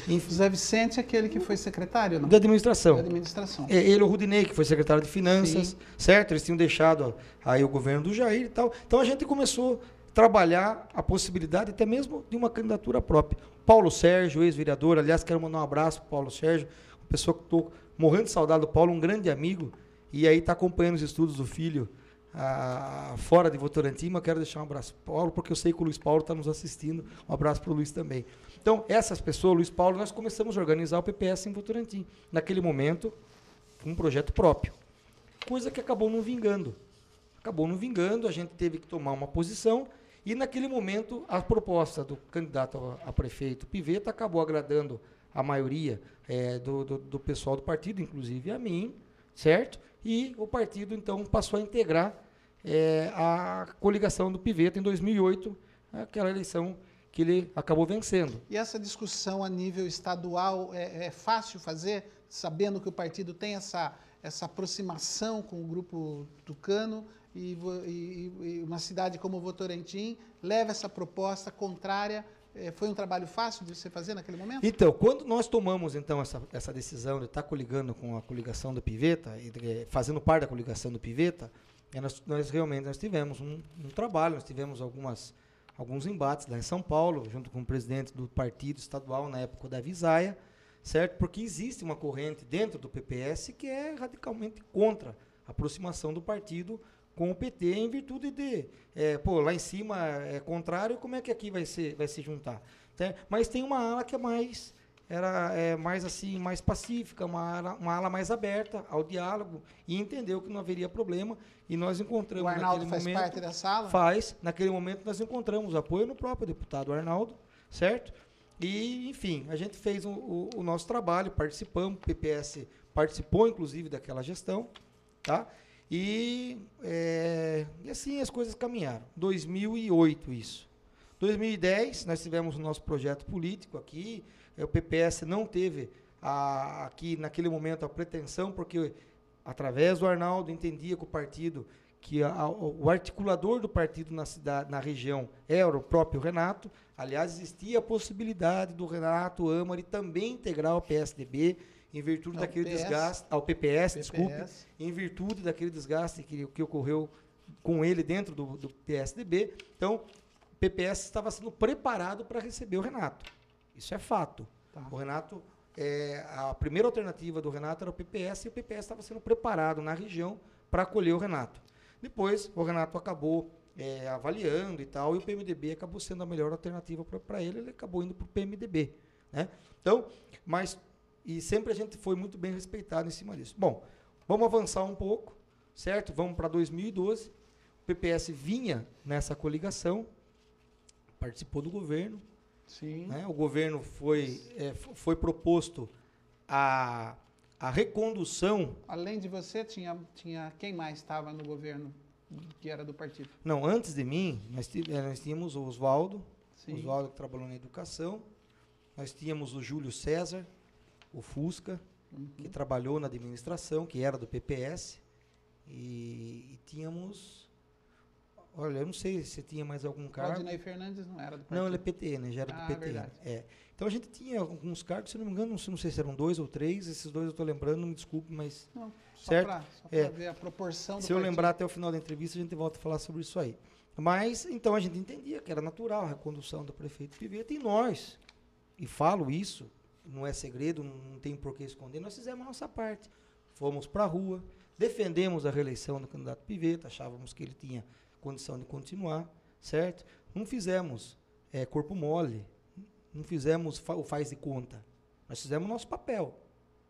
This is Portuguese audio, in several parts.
O Zé Vicente é aquele que foi secretário, não? Da administração. Da administração. Ele, o Rudinei, que foi secretário de Finanças, Sim. certo? Eles tinham deixado aí o governo do Jair e tal. Então a gente começou a trabalhar a possibilidade até mesmo de uma candidatura própria. Paulo Sérgio, ex-vereador, aliás, quero mandar um abraço para o Paulo Sérgio, uma pessoa que estou morrendo de saudade do Paulo, um grande amigo, e aí está acompanhando os estudos do filho fora de Votorantim, mas quero deixar um abraço para o Paulo, porque eu sei que o Luiz Paulo está nos assistindo. Um abraço para o Luiz também. Então, essas pessoas, Luiz Paulo, nós começamos a organizar o PPS em Votorantim. Naquele momento, um projeto próprio. Coisa que acabou não vingando. A gente teve que tomar uma posição, e naquele momento, a proposta do candidato a prefeito Pivetta acabou agradando a maioria do pessoal do partido, inclusive a mim, certo? E o partido, então, passou a integrar a coligação do Pivetta em 2008, aquela eleição que ele acabou vencendo. E essa discussão a nível estadual é fácil fazer, sabendo que o partido tem essa aproximação com o grupo tucano e uma cidade como Votorantim leva essa proposta contrária? Foi um trabalho fácil de você fazer naquele momento? Então, quando nós tomamos então essa decisão de estar coligando com a coligação do Pivetta, fazendo parte da coligação do Pivetta, nós realmente tivemos um trabalho, nós tivemos alguns embates lá em São Paulo, junto com o presidente do partido estadual, na época da Visaia, certo? Porque existe uma corrente dentro do PPS que é radicalmente contra a aproximação do partido com o PT, em virtude de, lá em cima é contrário, como é que aqui vai se juntar? Mas tem uma ala que é mais pacífica, uma ala mais aberta ao diálogo, e entendeu que não haveria problema, e nós encontramos o Arnaldo naquele momento... faz parte dessa ala? Naquele momento nós encontramos apoio no próprio deputado Arnaldo, certo? E, enfim, a gente fez o nosso trabalho, participamos, o PPS participou, inclusive, daquela gestão, tá? E assim as coisas caminharam. 2008 isso. 2010 nós tivemos o nosso projeto político aqui. O PPS não teve aqui naquele momento a pretensão, porque através do Arnaldo entendia que o partido, que o articulador do partido na cidade, na região, era o próprio Renato. Aliás, existia a possibilidade do Renato Amari também integrar o PSDB, em virtude daquele desgaste, ao PPS, desculpe, em virtude daquele desgaste que ocorreu com ele dentro do PSDB. Então, o PPS estava sendo preparado para receber o Renato. Isso é fato. Tá. O Renato, a primeira alternativa do Renato era o PPS, e o PPS estava sendo preparado na região para acolher o Renato. Depois, o Renato acabou avaliando e tal, e o PMDB acabou sendo a melhor alternativa para ele acabou indo para o PMDB. Né? Então, e sempre a gente foi muito bem respeitado em cima disso. Bom, vamos avançar um pouco, certo? Vamos para 2012. O PPS vinha nessa coligação, participou do governo. Sim. Né? O governo foi proposto a recondução. Além de você, tinha quem mais estava no governo que era do partido? Não, antes de mim, nós tínhamos o Oswaldo, que trabalhou na educação. Nós tínhamos o Júlio César, o Fusca, que trabalhou na administração, que era do PPS, e tínhamos, olha, eu não sei se tinha mais algum cargo. Claudinei Fernandes não era do partido. Não, ele é PTN, já era do PTN. Verdade. Então a gente tinha alguns cargos, se não me engano, não sei se eram 2 ou 3, esses 2 eu estou lembrando, me desculpe, mas... Não, só certo? Para ver a proporção do partido. Se eu lembrar até o final da entrevista, a gente volta a falar sobre isso aí. Mas, então, a gente entendia que era natural a recondução do prefeito Pivetta, e nós, e falo isso, não é segredo, não tem por que esconder, nós fizemos a nossa parte. Fomos para a rua, defendemos a reeleição do candidato Pivetta, achávamos que ele tinha condição de continuar, certo? Não fizemos corpo mole, não fizemos o faz de conta, nós fizemos o nosso papel,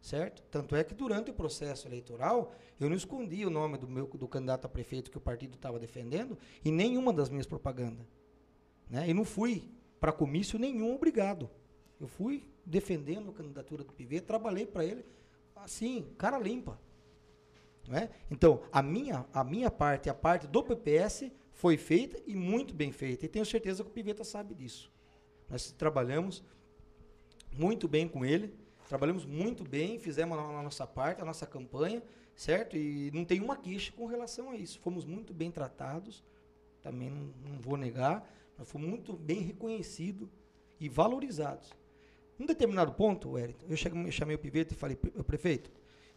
certo? Tanto é que durante o processo eleitoral, eu não escondi o nome do candidato a prefeito que o partido estava defendendo em nenhuma das minhas propagandas. Né? E não fui para comício nenhum obrigado. Eu fui defendendo a candidatura do Pivetta, trabalhei para ele, assim, cara limpa. Não é? Então, a minha parte, a parte do PPS, foi feita e muito bem feita. E tenho certeza que o Pivetta sabe disso. Nós trabalhamos muito bem com ele, trabalhamos muito bem, fizemos a nossa parte, a nossa campanha, certo? E não tem uma queixa com relação a isso. Fomos muito bem tratados, também não vou negar, mas fomos muito bem reconhecidos e valorizados. Num determinado ponto, Wellington, eu chamei o Piveta e falei, prefeito,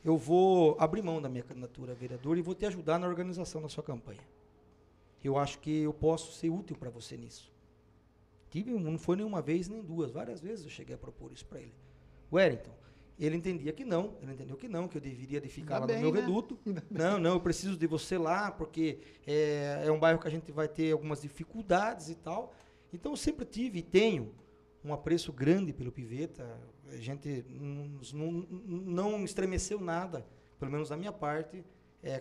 eu vou abrir mão da minha candidatura a vereador e vou te ajudar na organização da sua campanha. Eu acho que eu posso ser útil para você nisso. Não foi nenhuma vez, nem duas, várias vezes eu cheguei a propor isso para ele. Wellington, ele entendeu que eu deveria de ficar lá no meu reduto. Não, eu preciso de você lá, porque é um bairro que a gente vai ter algumas dificuldades e tal. Então, eu sempre tive e tenho um apreço grande pelo Piveta. A gente não estremeceu nada, pelo menos da minha parte,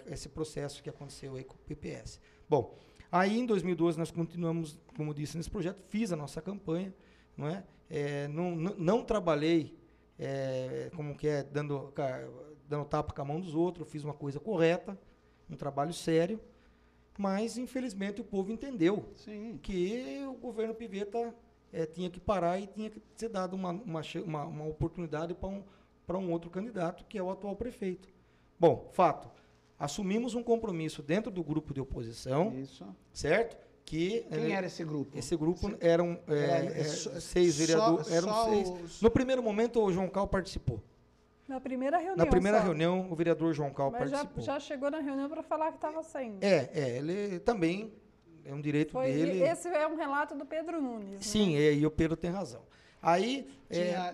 esse processo que aconteceu aí com o PPS. Bom, aí em 2012 nós continuamos, como disse, nesse projeto, fiz a nossa campanha, não é? Não trabalhei como que é, dando tapa com a mão dos outros, fiz uma coisa correta, um trabalho sério, mas infelizmente o povo entendeu que o governo Piveta tinha que parar e tinha que ser dado uma oportunidade para um outro candidato, que é o atual prefeito. Bom, fato, assumimos um compromisso dentro do grupo de oposição, certo? Quem era esse grupo? Esse grupo eram 6 vereadores. No primeiro momento, o João Cal participou. Na primeira reunião. Na primeira reunião, o vereador João Cal participou. Já chegou na reunião para falar que estava saindo. Ele também é um direito dele. Esse é um relato do Pedro Nunes. Sim, né? E o Pedro tem razão. Aí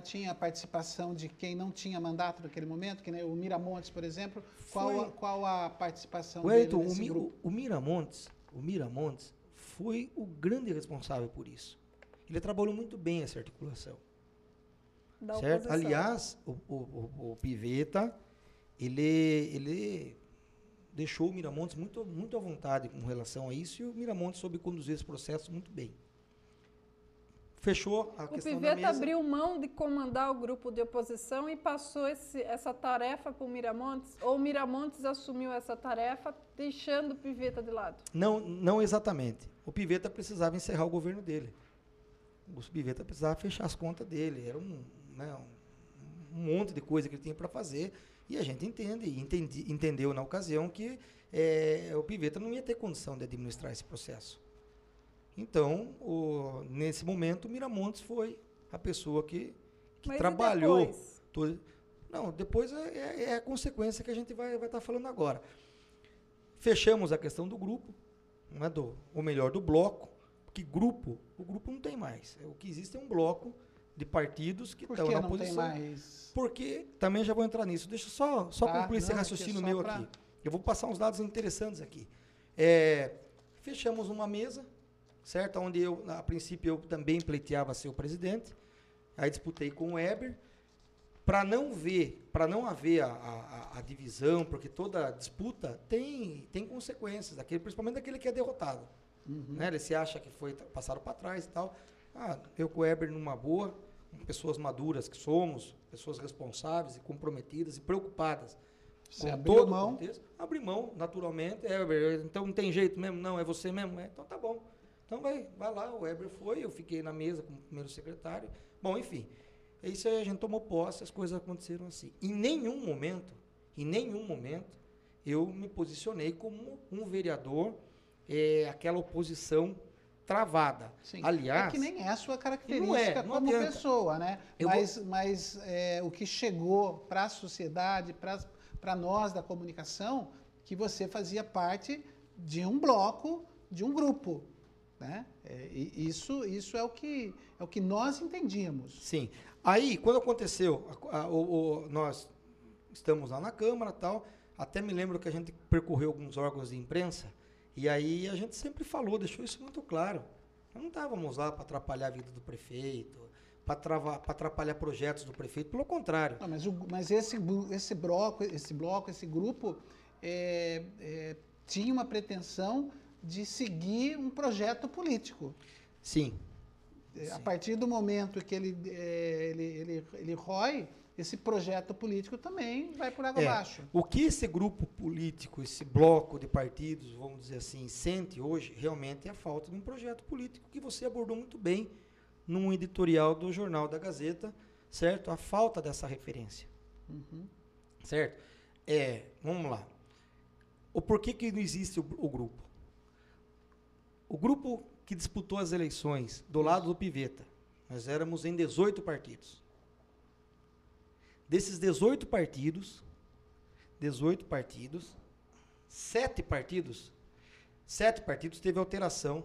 tinha a participação de quem não tinha mandato naquele momento, que nem o Miramontes, por exemplo. Qual a participação dele nesse grupo? O Miramontes foi o grande responsável por isso. Ele trabalhou muito bem essa articulação. Certo? Aliás, o Piveta, ele deixou o Miramontes muito à vontade com relação a isso, e o Miramontes soube conduzir esse processo muito bem. Fechou a questão da mesa. O Piveta abriu mão de comandar o grupo de oposição e passou essa tarefa para o Miramontes? Ou o Miramontes assumiu essa tarefa, deixando o Piveta de lado? Não exatamente. O Piveta precisava encerrar o governo dele. O Piveta precisava fechar as contas dele. Era um monte de coisa que ele tinha para fazer. E a gente entendeu na ocasião que o Piveta não ia ter condição de administrar esse processo. Então, nesse momento, o Miramontes foi a pessoa que trabalhou. Depois é a consequência que a gente vai estar falando agora. Fechamos a questão do grupo, ou melhor, do bloco, porque o grupo não tem mais. O que existe é um bloco de partidos que estão na oposição. Tem mais? Porque, também já vou entrar nisso, deixa eu só concluir esse raciocínio meu aqui. Eu vou passar uns dados interessantes aqui. Fechamos uma mesa, certo? Onde a princípio, eu também pleiteava ser o presidente. Aí disputei com o Weber, para não haver a divisão, porque toda disputa tem consequências, principalmente daquele que é derrotado. Né? Ele se acha que foi passado para trás e tal. Eu com o Weber numa boa, pessoas maduras que somos, pessoas responsáveis e comprometidas e preocupadas. Você abriu mão? Abri mão, naturalmente. Então não tem jeito mesmo? Não, é você mesmo? Então tá bom. Então vai lá, o Weber foi, eu fiquei na mesa como primeiro secretário. Bom, enfim, isso aí a gente tomou posse, as coisas aconteceram assim. Em nenhum momento, eu me posicionei como um vereador, aquela oposição travada. Sim. Aliás, é que nem é a sua característica não como adianta. pessoa, né? Mas o que chegou para a sociedade, para nós da comunicação, que você fazia parte de um bloco, de um grupo. Né? Isso é o que nós entendíamos. Sim. Aí, quando aconteceu, nós estamos lá na Câmara e tal, até me lembro que a gente percorreu alguns órgãos de imprensa, e aí a gente sempre falou, deixou isso muito claro. Nós não estávamos lá para atrapalhar a vida do prefeito, para atrapalhar projetos do prefeito, pelo contrário. Não, mas esse bloco, esse grupo, tinha uma pretensão de seguir um projeto político. Sim. A partir do momento que ele rói, esse projeto político também vai por água abaixo. O que esse grupo político, esse bloco de partidos, vamos dizer assim, sente hoje, realmente é a falta de um projeto político que você abordou muito bem num editorial do Jornal da Gazeta, certo? A falta dessa referência. Certo? Vamos lá. O porquê que não existe o grupo? O grupo que disputou as eleições do lado do Piveta, nós éramos em 18 partidos. Desses 18 partidos, 7 partidos teve alteração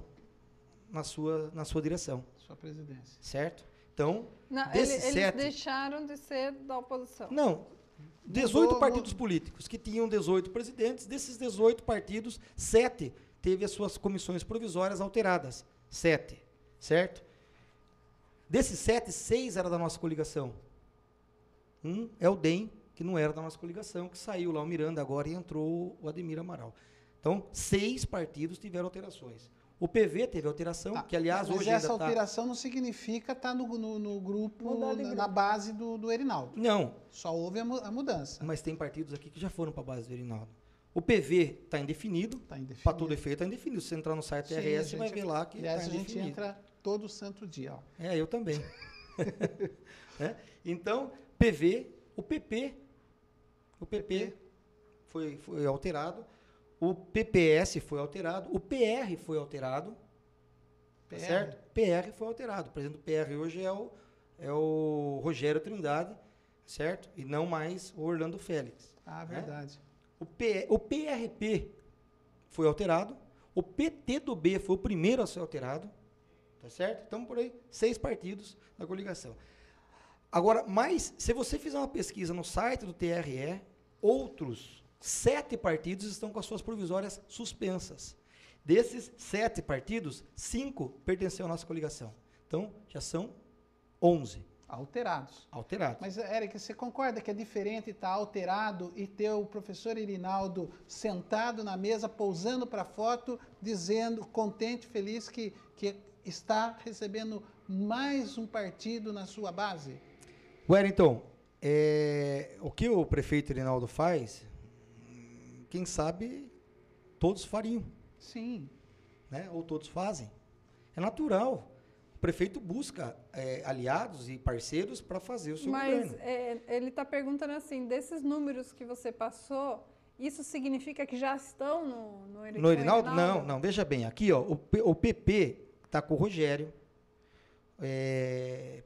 na sua direção, Sua presidência. certo? Então, Não, desses eles 7... deixaram de ser da oposição. Não, 18 Mudou, partidos políticos que tinham 18 presidentes, desses 18 partidos, 7 teve as suas comissões provisórias alteradas. 7, certo? Desses 7, 6 era da nossa coligação. Um é o DEM, que não era da nossa coligação, que saiu lá o Miranda agora e entrou o Ademir Amaral. Então, 6 partidos tiveram alterações. O PV teve alteração, Tá, que aliás mas hoje essa ainda está... alteração não significa estar no grupo, Mudar de na base do Erinaldo. Não, Só houve a mudança. mas tem partidos aqui que já foram para a base do Erinaldo. O PV está indefinido, Está indefinido. para todo efeito está indefinido. Se você entrar no site Sim, RS, a você vai gente- ver lá que Aliás, está a gente indefinido. entra todo santo dia. Ó. É, eu também. Né? Então, PV, o PP foi alterado, o PPS foi alterado, o PR foi alterado, tá PR. certo? PR foi alterado. O presidente do PR hoje é o Rogério Trindade, certo? E não mais o Orlando Félix. Ah, verdade. O PRP foi alterado, o PT do B foi o primeiro a ser alterado, tá certo? Então, por aí, 6 partidos na coligação. Agora, mas, se você fizer uma pesquisa no site do TRE, outros 7 partidos estão com as suas provisórias suspensas. Desses 7 partidos, 5 pertenciam à nossa coligação. Então, já são 11 Alterados. alterados. Mas, Eric, você concorda que é diferente estar alterado e ter o professor Irinaldo sentado na mesa, pousando para foto, dizendo, contente, feliz, que está recebendo mais um partido na sua base? Wellington, o que o prefeito Irinaldo faz, quem sabe todos fariam, Sim. né? Ou todos fazem. É natural. O prefeito busca aliados e parceiros para fazer o seu Mas governo. ele está perguntando assim, desses números que você passou, isso significa que já estão no No Irinaldo? Não, veja bem, aqui ó, o PP está com o Rogério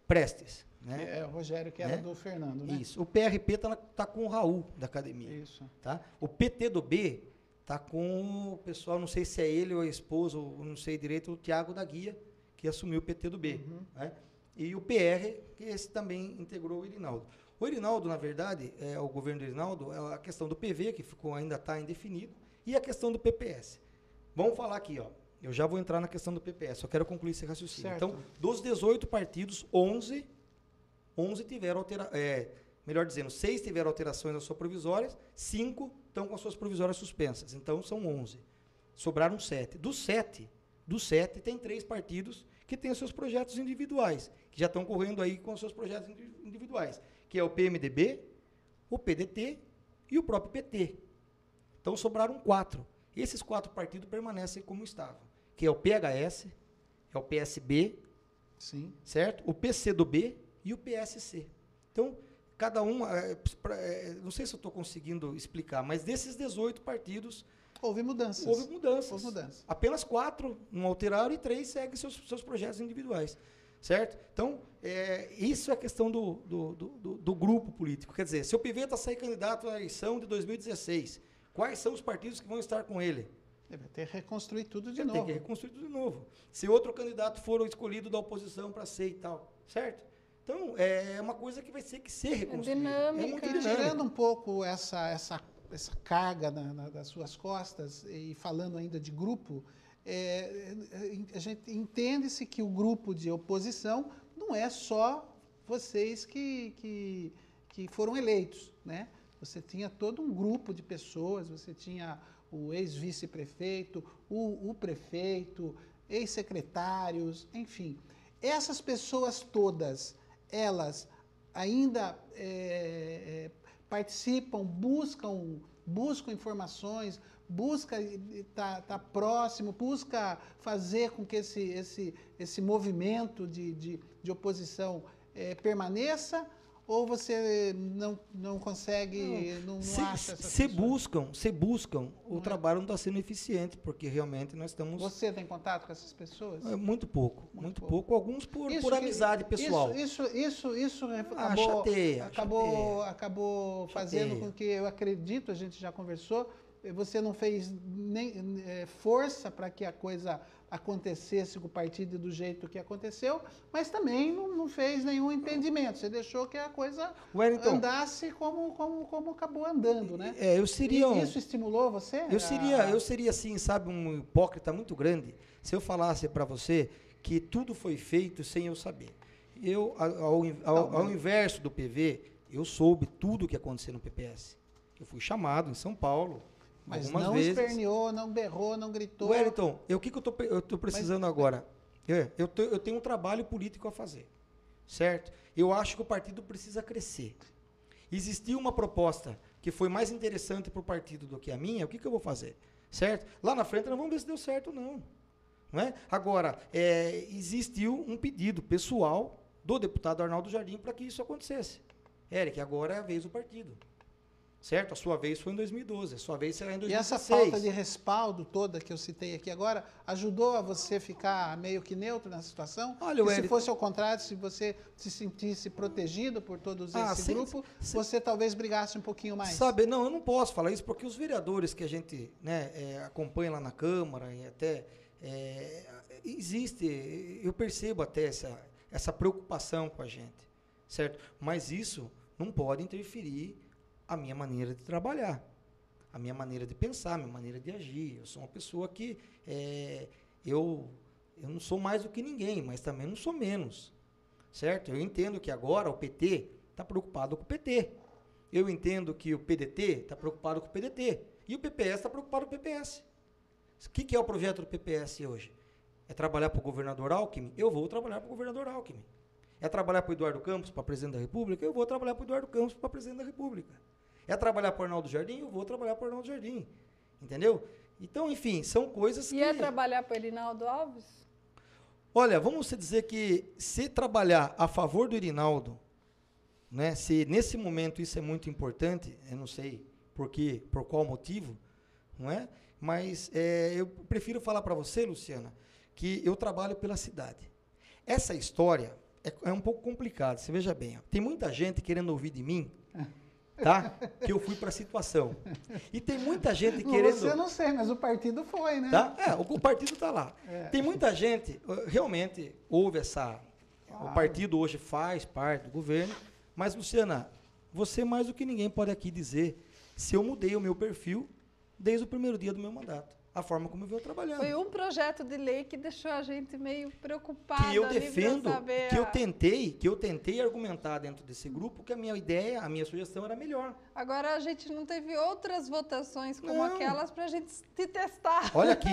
Prestes, né? É o Rogério que era Né? do Fernando, né? Isso. O PRP tá com o Raul da academia. Isso. Tá? O PT do B tá com o pessoal, não sei se é ele ou a esposa, ou não sei direito, o Tiago da Guia, que assumiu o PT do B. Né? E o PR, que esse também integrou o Irinaldo. O Irinaldo, na verdade, o governo do Irinaldo, é a questão do PV, que ainda está indefinido, e a questão do PPS. Vamos falar aqui, ó. Eu já vou entrar na questão do PPS, só quero concluir esse raciocínio. Certo. Então, dos 18 partidos, 11 tiveram melhor dizendo, 6 tiveram alterações nas suas provisórias, 5 estão com as suas provisórias suspensas. Então, são 11. Sobraram 7. Dos 7, tem 3 partidos que têm os seus projetos individuais, que já estão correndo aí com os seus projetos individuais, que é o PMDB, o PDT e o próprio PT. Então, sobraram 4. Esses 4 partidos permanecem como estavam, que é o PHS, é o PSB, Sim. certo? O PCdoB e o PSC. Então, cada um, não sei se eu estou conseguindo explicar, mas desses 18 partidos, Houve mudanças. houve mudanças. Houve mudanças. Apenas 4 não alteraram e 3 seguem seus projetos individuais, certo? Então, isso é a questão do grupo político. Quer dizer, se o Piveta sair candidato à eleição de 2016, quais são os partidos que vão estar com ele? Ele vai ter que reconstruir tudo de Ele novo. tem que reconstruir tudo de novo. Se outro candidato for escolhido da oposição para ser e tal, certo? Então, é uma coisa que vai ter que ser reconstruída. dinâmica. muito E dinâmica. tirando um pouco essa carga das suas costas e falando ainda de grupo, a gente entende-se que o grupo de oposição não é só vocês que foram eleitos, né? Você tinha todo um grupo de pessoas, você tinha o ex-vice-prefeito, o prefeito, ex-secretários, enfim. Essas pessoas todas, elas ainda participam, buscam informações, busca estar próximo, busca fazer com que esse movimento de oposição permaneça, ou você não consegue, não acha essas Se pessoas? buscam, o trabalho não está sendo eficiente, porque realmente nós estamos... Você tem contato com essas pessoas? Muito pouco, muito pouco. Alguns por amizade pessoal. Isso Chateia. acabou fazendo com que, eu acredito, a gente já conversou, você não fez nem força para que a coisa acontecesse com o partido do jeito que aconteceu, mas também não fez nenhum impedimento. Você deixou que a coisa andasse como acabou andando, né? Eu seria Isso estimulou você? Eu seria assim, sabe, um hipócrita muito grande se eu falasse para você que tudo foi feito sem eu saber. Ao inverso do PV, eu soube tudo o que aconteceu no PPS. Eu fui chamado em São Paulo. Mas algumas não vezes. esperneou, não berrou, não gritou. Wellington, o que eu estou precisando agora? Eu tenho um trabalho político a fazer, certo? Eu acho que o partido precisa crescer. Existiu uma proposta que foi mais interessante para o partido do que a minha, o que eu vou fazer? Certo? Lá na frente nós vamos ver se deu certo ou não. Não é? Agora, existiu um pedido pessoal do deputado Arnaldo Jardim para que isso acontecesse. Eric, agora é a vez do partido. Certo? A sua vez foi em 2012, a sua vez será em 2016. E essa falta de respaldo toda que eu citei aqui agora, ajudou a você ficar meio que neutro na situação? Olha, e se fosse ao contrário, se você se sentisse protegido por todos esse grupo, você talvez brigasse um pouquinho mais? Sabe, não, eu não posso falar isso, porque os vereadores que a gente acompanha lá na Câmara, e até existe, eu percebo até essa preocupação com a gente, certo? Mas isso não pode interferir a minha maneira de trabalhar, a minha maneira de pensar, a minha maneira de agir. Eu sou uma pessoa que eu não sou mais do que ninguém, mas também não sou menos, certo? Eu entendo que agora o PT está preocupado com o PT. Eu entendo que o PDT está preocupado com o PDT. E o PPS está preocupado com o PPS. O que é o projeto do PPS hoje? É trabalhar para o governador Alckmin? Eu vou trabalhar para o governador Alckmin. É trabalhar para o Eduardo Campos, para presidente da República? Eu vou trabalhar para o Eduardo Campos, para presidente da República. É trabalhar para o Arnaldo Jardim? Eu vou trabalhar para o Arnaldo Jardim. Entendeu? Então, enfim, são coisas que... E é trabalhar para o Irinaldo Alves? Olha, vamos dizer que se trabalhar a favor do Irinaldo, né, se nesse momento isso é muito importante, eu não sei por qual motivo, não é? Mas eu prefiro falar para você, Luciana, que eu trabalho pela cidade. Essa história é um pouco complicada, você veja bem. Ó, tem muita gente querendo ouvir de mim, tá? Que eu fui para a situação. E tem muita gente querendo... Você não sei, mas o partido foi, né? Tá? O partido está lá. Tem muita gente, realmente, houve essa... Claro. O partido hoje faz parte do governo, mas, Luciana, você mais do que ninguém pode aqui dizer se eu mudei o meu perfil desde o primeiro dia do meu mandato. A forma como eu venho trabalhando. Foi um projeto de lei que deixou a gente meio preocupado. Que eu defendo, que eu tentei argumentar dentro desse grupo que a minha ideia, a minha sugestão era melhor. Agora a gente não teve outras votações como aquelas para a gente te testar. Olha aqui,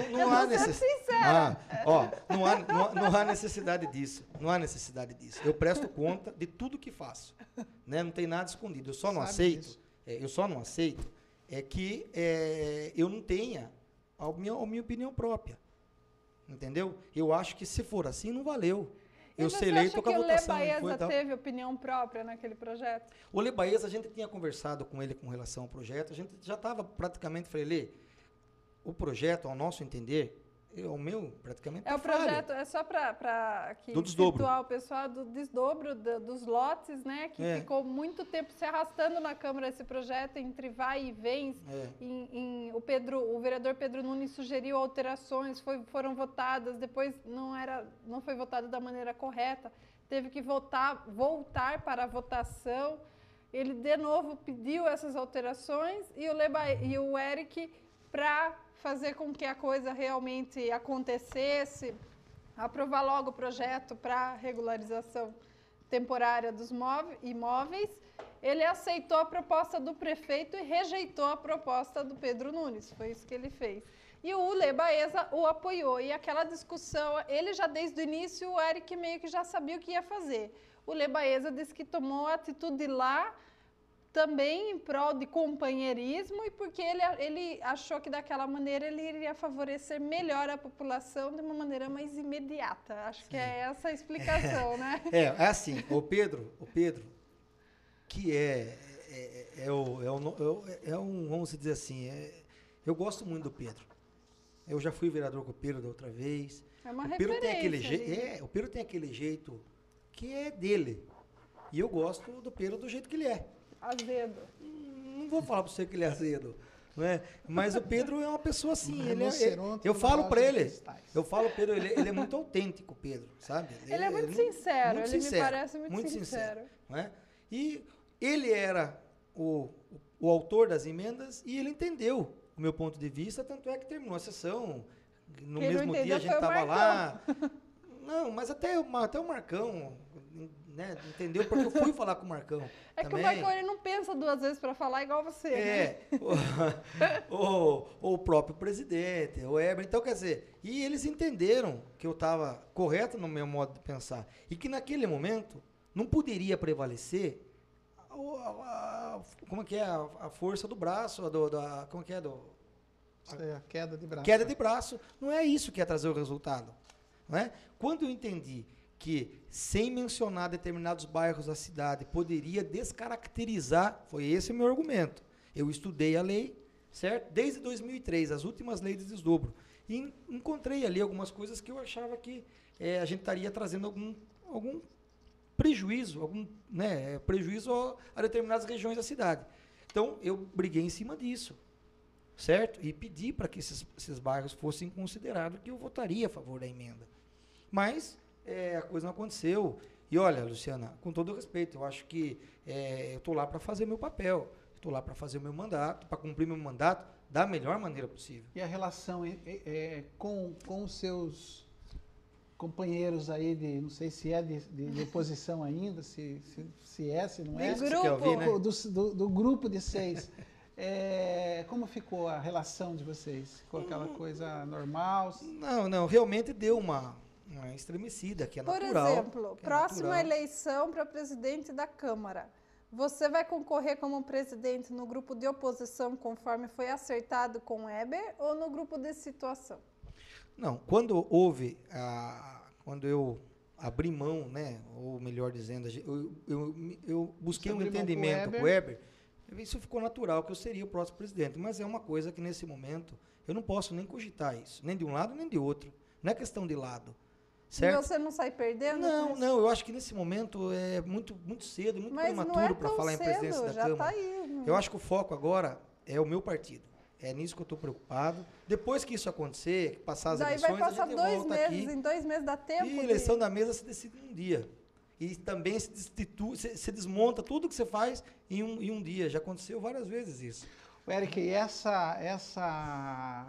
não há necessidade. Não há necessidade disso. Não há necessidade disso. Eu presto conta de tudo que faço, né? Não tem nada escondido. Eu só não aceito. Eu só não aceito que eu não tenha a minha opinião própria. Entendeu? Eu acho que se for assim, não valeu. Eu ser eleito com a votação. O Lê Baeza teve opinião própria naquele projeto? O Lê Baeza, a gente tinha conversado com ele com relação ao projeto, a gente já estava praticamente, falei, Lê, o projeto, ao nosso entender, o meu praticamente o projeto, é só para situar o pessoal do desdobro dos lotes, né? Que ficou muito tempo se arrastando na Câmara esse projeto, entre vai e vem. O vereador Pedro Nunes sugeriu alterações, foram votadas, depois não foi votado da maneira correta, teve que voltar para a votação. Ele de novo pediu essas alterações e o Eric, para fazer com que a coisa realmente acontecesse, aprovar logo o projeto para regularização temporária dos imóveis, ele aceitou a proposta do prefeito e rejeitou a proposta do Pedro Nunes. Foi isso que ele fez. E o Lê Baeza o apoiou. E aquela discussão, ele já desde o início, o Eric meio que já sabia o que ia fazer. O Lê Baeza disse que tomou a atitude lá, também em prol de companheirismo e porque ele achou que daquela maneira ele iria favorecer melhor a população de uma maneira mais imediata. Acho que é essa a explicação, né? É assim, o Pedro, que vamos dizer assim, eu gosto muito do Pedro. Eu já fui vereador com o Pedro da outra vez. É uma o Pedro referência. tem aquele jeito, o Pedro tem aquele jeito que é dele. E eu gosto do Pedro do jeito que ele é. Azedo. Não vou falar para você que ele é azedo, não é? Mas o Pedro é uma pessoa assim. Eu falo para ele, Pedro, ele é muito autêntico, Pedro, sabe? Ele é muito sincero, ele me parece muito sincero. Não é? E ele era o autor das emendas e ele entendeu o meu ponto de vista, tanto é que terminou a sessão, no mesmo dia a gente estava lá. Não, mas até o Marcão, né, entendeu? Porque eu fui falar com o Marcão. É também. Que o Marcão ele não pensa duas vezes para falar igual você. Né? O próprio presidente, o Heber. Então, quer dizer, e eles entenderam que eu estava correto no meu modo de pensar. E que naquele momento não poderia prevalecer como é que é a força do braço, como é que é? A queda de braço. Queda de braço. Não é isso que ia trazer o resultado. Não é? Quando eu entendi que, sem mencionar determinados bairros da cidade, poderia descaracterizar, foi esse o meu argumento. Eu estudei a lei, certo? Desde 2003, as últimas leis de desdobro. E encontrei ali algumas coisas que eu achava que a gente estaria trazendo algum prejuízo, prejuízo a determinadas regiões da cidade. Então, eu briguei em cima disso, certo? E pedi para que esses bairros fossem considerados, que eu votaria a favor da emenda. Mas a coisa não aconteceu. E olha, Luciana, com todo o respeito, eu acho que eu estou lá para fazer meu papel, estou lá para fazer o meu mandato, para cumprir meu mandato da melhor maneira possível. E a relação com os seus companheiros aí não sei se é de oposição ainda, se não é. Do grupo de 6. Como ficou a relação de vocês? Ficou aquela coisa normal? Não, realmente deu uma estremecida, que é natural. Por exemplo, próxima eleição para presidente da Câmara. Você vai concorrer como presidente no grupo de oposição, conforme foi acertado com o Heber, ou no grupo de situação? Não, quando eu abri mão, né, ou melhor dizendo, eu busquei um entendimento com o Heber, isso ficou natural, que eu seria o próximo presidente, mas é uma coisa que nesse momento eu não posso nem cogitar isso, nem de um lado nem de outro, não é questão de lado. Certo? E você não sai perdendo? Não, eu acho que nesse momento é muito cedo, muito prematuro para falar em presidência da Câmara. Tá aí, eu acho que o foco agora é o meu partido. É nisso que eu estou preocupado. Depois que isso acontecer, passar as eleições, vai passar a gente volta aqui. Em 2 meses dá tempo. E a eleição da mesa se decide em um dia. E também se desmonta tudo que você faz em um dia. Já aconteceu várias vezes isso. Eric, e essa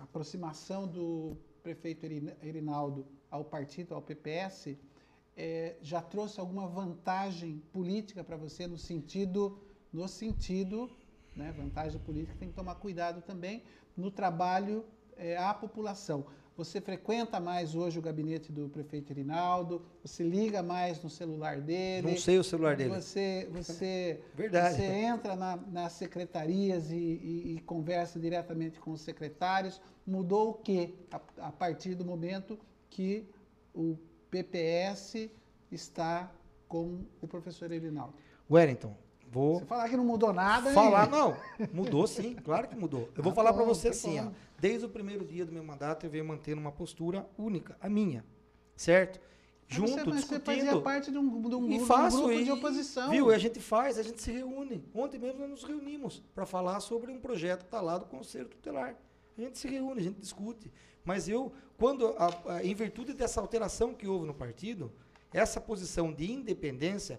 aproximação do prefeito Irinaldo ao partido, ao PPS, já trouxe alguma vantagem política para você no sentido, né, vantagem política, tem que tomar cuidado também no trabalho à população. Você frequenta mais hoje o gabinete do prefeito Irinaldo? Você liga mais no celular dele? Não sei o celular dele. Verdade. Você entra nas secretarias e conversa diretamente com os secretários. Mudou o quê a partir do momento que o PPS está com o professor Irinaldo? Wellington, vou... Você falar que não mudou nada... Não, mudou sim, claro que mudou. Eu vou falar para você assim, ó, desde o primeiro dia do meu mandato eu venho mantendo uma postura única, a minha, certo? Discutindo. Você fazia parte de um grupo de oposição. Viu, a gente se reúne. Ontem mesmo nós nos reunimos para falar sobre um projeto que está lá do Conselho Tutelar. A gente se reúne, a gente discute. Mas em virtude dessa alteração que houve no partido, essa posição de independência,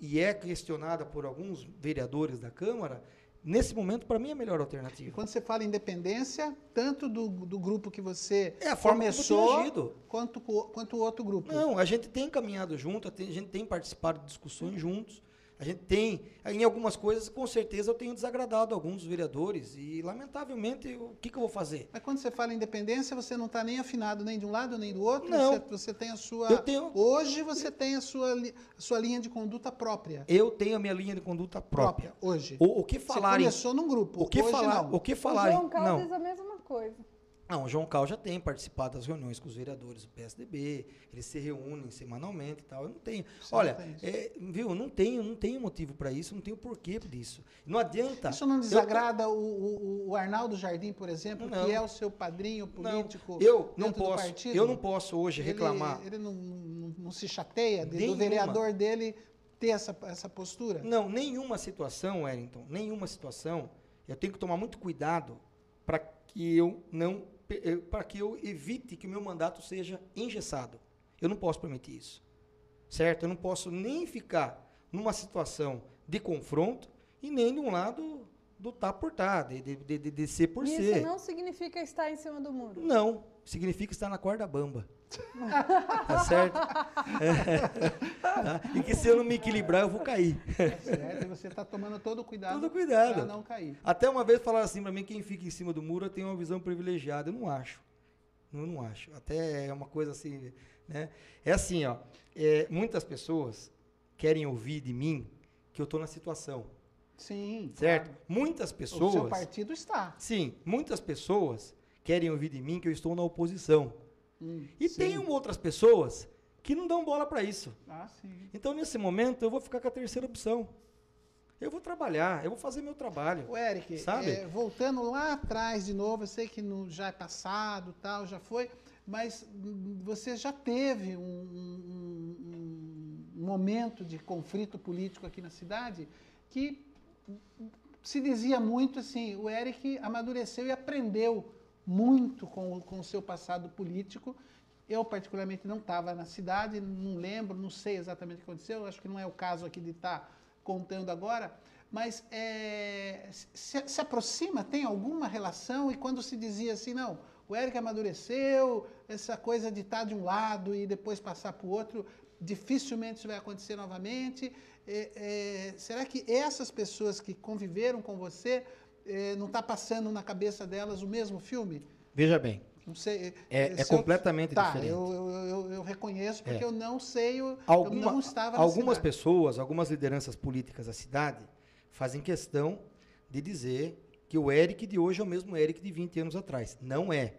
e é questionada por alguns vereadores da Câmara, nesse momento, para mim, é a melhor alternativa. E quando você fala independência, tanto do grupo que você começou, quanto o outro grupo? Não, a gente tem caminhado junto, a gente tem participado de discussões juntos, A gente tem, em algumas coisas, com certeza eu tenho desagradado alguns vereadores e, lamentavelmente, o que eu vou fazer? Mas quando você fala em independência, você não está nem afinado nem de um lado nem do outro? Não. Você tem a sua... Hoje você tem a sua linha de conduta própria. Eu tenho a minha linha de conduta própria. Hoje. O que falarem... Você começou num grupo, o que hoje falar, não. O que falarem... O João Cal diz a mesma coisa. Não, o João Cal já tem participado das reuniões com os vereadores do PSDB, eles se reúnem semanalmente e tal. Eu não tenho. Olha, viu, não tenho motivo para isso, não tenho porquê disso. Não adianta. Isso não desagrada o Arnaldo Jardim, por exemplo, que é o seu padrinho político dentro do partido? Eu não posso hoje reclamar. Ele não se chateia do vereador dele ter essa postura? Não, nenhuma situação, Wellington, nenhuma situação. Eu tenho que tomar muito cuidado para que eu evite que o meu mandato seja engessado. Eu não posso permitir isso, certo? Eu não posso nem ficar numa situação de confronto e nem de um lado do tá por tá, de ser por ser. Isso não significa estar em cima do muro? Não, significa estar na corda bamba. Tá certo? Tá? E que se eu não me equilibrar, eu vou cair. Tá certo, e você está tomando todo o cuidado para não cair. Até uma vez falaram assim para mim, quem fica em cima do muro tem uma visão privilegiada. Eu não acho. Eu não acho. Até é uma coisa assim, né? É assim, ó. Muitas pessoas querem ouvir de mim que eu estou na situação. Sim. Certo? Claro. Muitas pessoas... O seu partido está. Sim. Muitas pessoas querem ouvir de mim que eu estou na oposição. E tem outras pessoas que não dão bola para isso. Sim. Então, nesse momento, eu vou ficar com a terceira opção. Eu vou trabalhar, eu vou fazer meu trabalho. O Eric, sabe? Voltando lá atrás de novo, eu sei que já é passado, tal, já foi, mas você já teve um momento de conflito político aqui na cidade que se dizia muito assim, o Eric amadureceu e aprendeu muito com o seu passado político. Eu, particularmente, não estava na cidade, não lembro, não sei exatamente o que aconteceu, acho que não é o caso aqui de estar contando agora, mas se aproxima, tem alguma relação? E quando se dizia assim, não, o Eric amadureceu, essa coisa de estar de um lado e depois passar para o outro, dificilmente isso vai acontecer novamente. Será que essas pessoas que conviveram com você, não está passando na cabeça delas o mesmo filme? Veja bem, não sei, completamente diferente. Eu reconheço, porque eu não sei, eu não estava na algumas cidade. Pessoas, algumas lideranças políticas da cidade fazem questão de dizer que o Eric de hoje é o mesmo Eric de 20 anos atrás. Não é.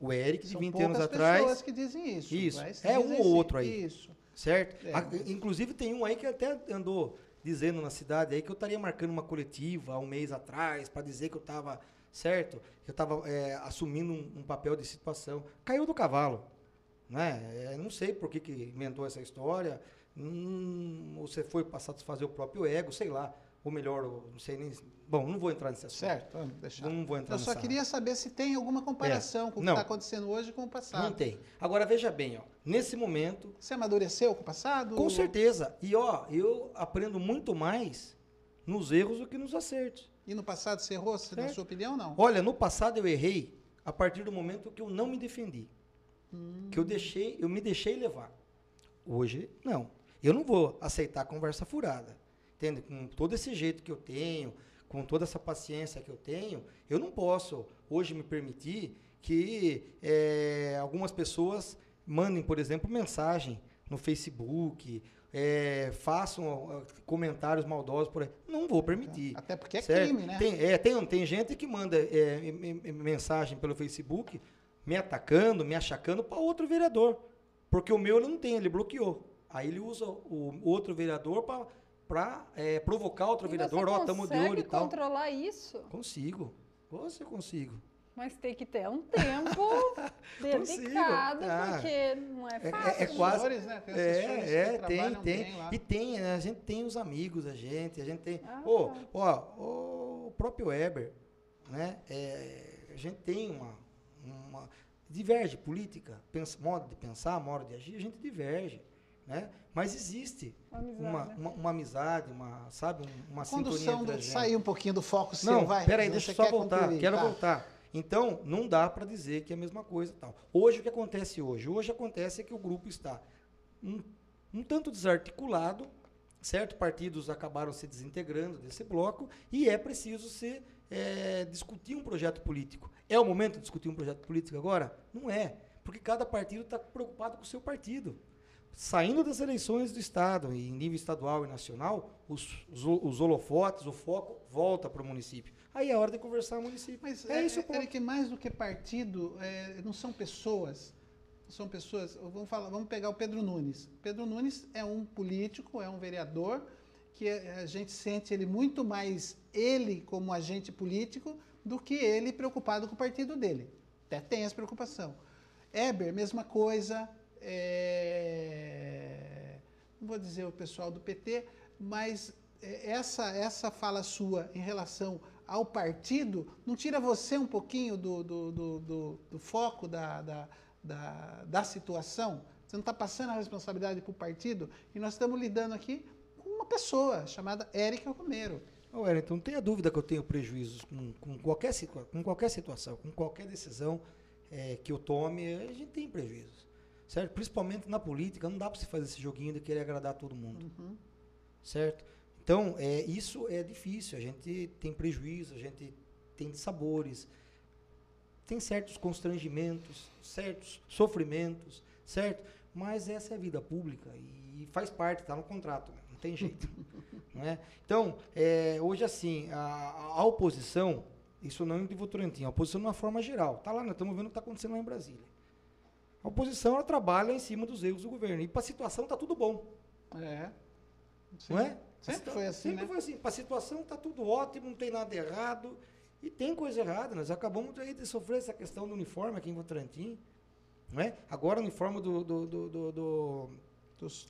O Eric de 20 anos atrás... São poucas pessoas que dizem isso. Isso, um ou outro aí. Isso. Certo? Inclusive tem um aí que até andou dizendo na cidade aí que eu estaria marcando uma coletiva há um mês atrás para dizer que eu estava, certo? Que eu estava assumindo um papel de situação. Caiu do cavalo, né? Não sei por que inventou essa história. Você foi para satisfazer o próprio ego, sei lá. Ou melhor, não sei nem... Bom, não vou entrar nesse assunto. Certo, vamos deixar. Não vou entrar Eu só queria saber se tem alguma comparação com o que está acontecendo hoje com o passado. Não tem. Agora, veja bem, ó, nesse momento... Você amadureceu com o passado? Com certeza. E, eu aprendo muito mais nos erros do que nos acertos. E no passado você errou, na sua opinião, não? Olha, no passado eu errei a partir do momento que eu não me defendi. Que eu me deixei levar. Hoje, não. Eu não vou aceitar conversa furada. Entende? Com todo esse jeito que eu tenho, com toda essa paciência que eu tenho, eu não posso hoje me permitir que algumas pessoas mandem, por exemplo, mensagem no Facebook, façam comentários maldosos por aí. Não vou permitir. Até porque é certo? Crime, né? Tem gente que manda mensagem pelo Facebook me atacando, me achacando para outro vereador. Porque o meu ele não tem, ele bloqueou. Aí ele usa o outro vereador para provocar outro vereador, estamos de olho e tal. Você consegue controlar isso? Consigo. Você consigo. Mas tem que ter um tempo dedicado, porque não é fácil. É quase. Né? Tem. E tem, a gente tem os amigos, a gente tem. O próprio Weber, né? A gente tem uma diverge política, modo de pensar, modo de agir, a gente diverge. Né? Mas existe uma amizade, uma sintonia entre a gente. Sair um pouquinho do foco seu, não, vai. Peraí, deixa eu só voltar. Quero voltar. Então, não dá para dizer que é a mesma coisa. Tal. Hoje, o que acontece hoje? Hoje acontece que o grupo está um tanto desarticulado certo? Partidos acabaram se desintegrando desse bloco e é preciso discutir um projeto político. É o momento de discutir um projeto político agora? Não é, porque cada partido está preocupado com o seu partido. Saindo das eleições do Estado, em nível estadual e nacional, os holofotes, o foco volta para o município. Aí é hora de conversar com o município. Mas isso, que mais do que partido, não são pessoas. São pessoas. Vamos pegar o Pedro Nunes. Pedro Nunes é um político, é um vereador, que a gente sente ele muito mais ele como agente político do que ele preocupado com o partido dele. Até tem essa preocupação. Eber, mesma coisa. Não vou dizer o pessoal do PT, mas essa fala sua em relação ao partido não tira você um pouquinho do foco da situação? Você não está passando a responsabilidade para o partido? E nós estamos lidando aqui com uma pessoa chamada Érica Romero. Wellington, não tenha dúvida que eu tenho prejuízos com qualquer situação, com qualquer decisão que eu tome, a gente tem prejuízos. Certo? Principalmente na política, não dá para você fazer esse joguinho de querer agradar todo mundo. Uhum. Certo? Então, isso é difícil, a gente tem prejuízo, a gente tem dissabores, tem certos constrangimentos, certos sofrimentos, certo? Mas essa é a vida pública e faz parte, está no contrato, não tem jeito. Não é? Então, hoje assim, a oposição, isso não é de Votorantim, a oposição de uma forma geral, está lá, nós estamos vendo o que está acontecendo lá em Brasília. A oposição, ela trabalha em cima dos erros do governo. E para a situação está tudo bom. Sim. Não é? Sempre foi assim, Sempre foi assim. Para a situação está tudo ótimo, não tem nada errado. E tem coisa errada. Nós acabamos de sofrer essa questão do uniforme aqui em Votorantim. Não é? Agora o uniforme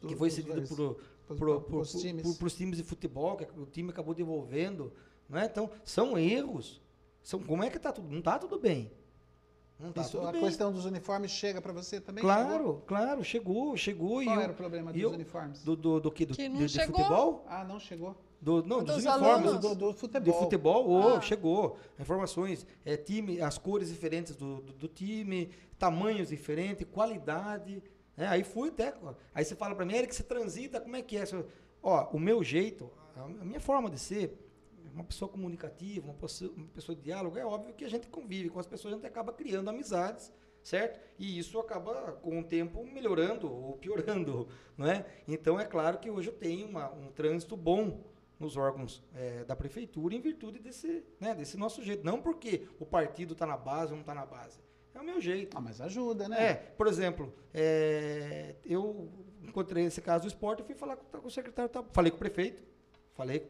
que foi cedido para os times de futebol, que o time acabou devolvendo. Não é? Então, são erros. Como é que está tudo? Não está tudo bem. A questão dos uniformes chega para você também? Claro, chegou. Qual era o problema dos uniformes? Do que? Que não chegou. Futebol? Não chegou. Dos uniformes do futebol. De futebol, chegou. Informações, time, as cores diferentes do time, tamanhos diferentes, qualidade. Aí fui até. Aí você fala para mim, Eric, você transita, como é que é? O meu jeito, a minha forma de ser, uma pessoa comunicativa, uma pessoa de diálogo, é óbvio que a gente convive com as pessoas, a gente acaba criando amizades, certo? E isso acaba, com o tempo, melhorando ou piorando, não é? Então, é claro que hoje eu tenho um trânsito bom nos órgãos da prefeitura em virtude desse nosso jeito. Não porque o partido está na base ou não está na base. É o meu jeito. Mas ajuda, né? Por exemplo, eu encontrei esse caso do esporte e fui falar com o secretário, falei com o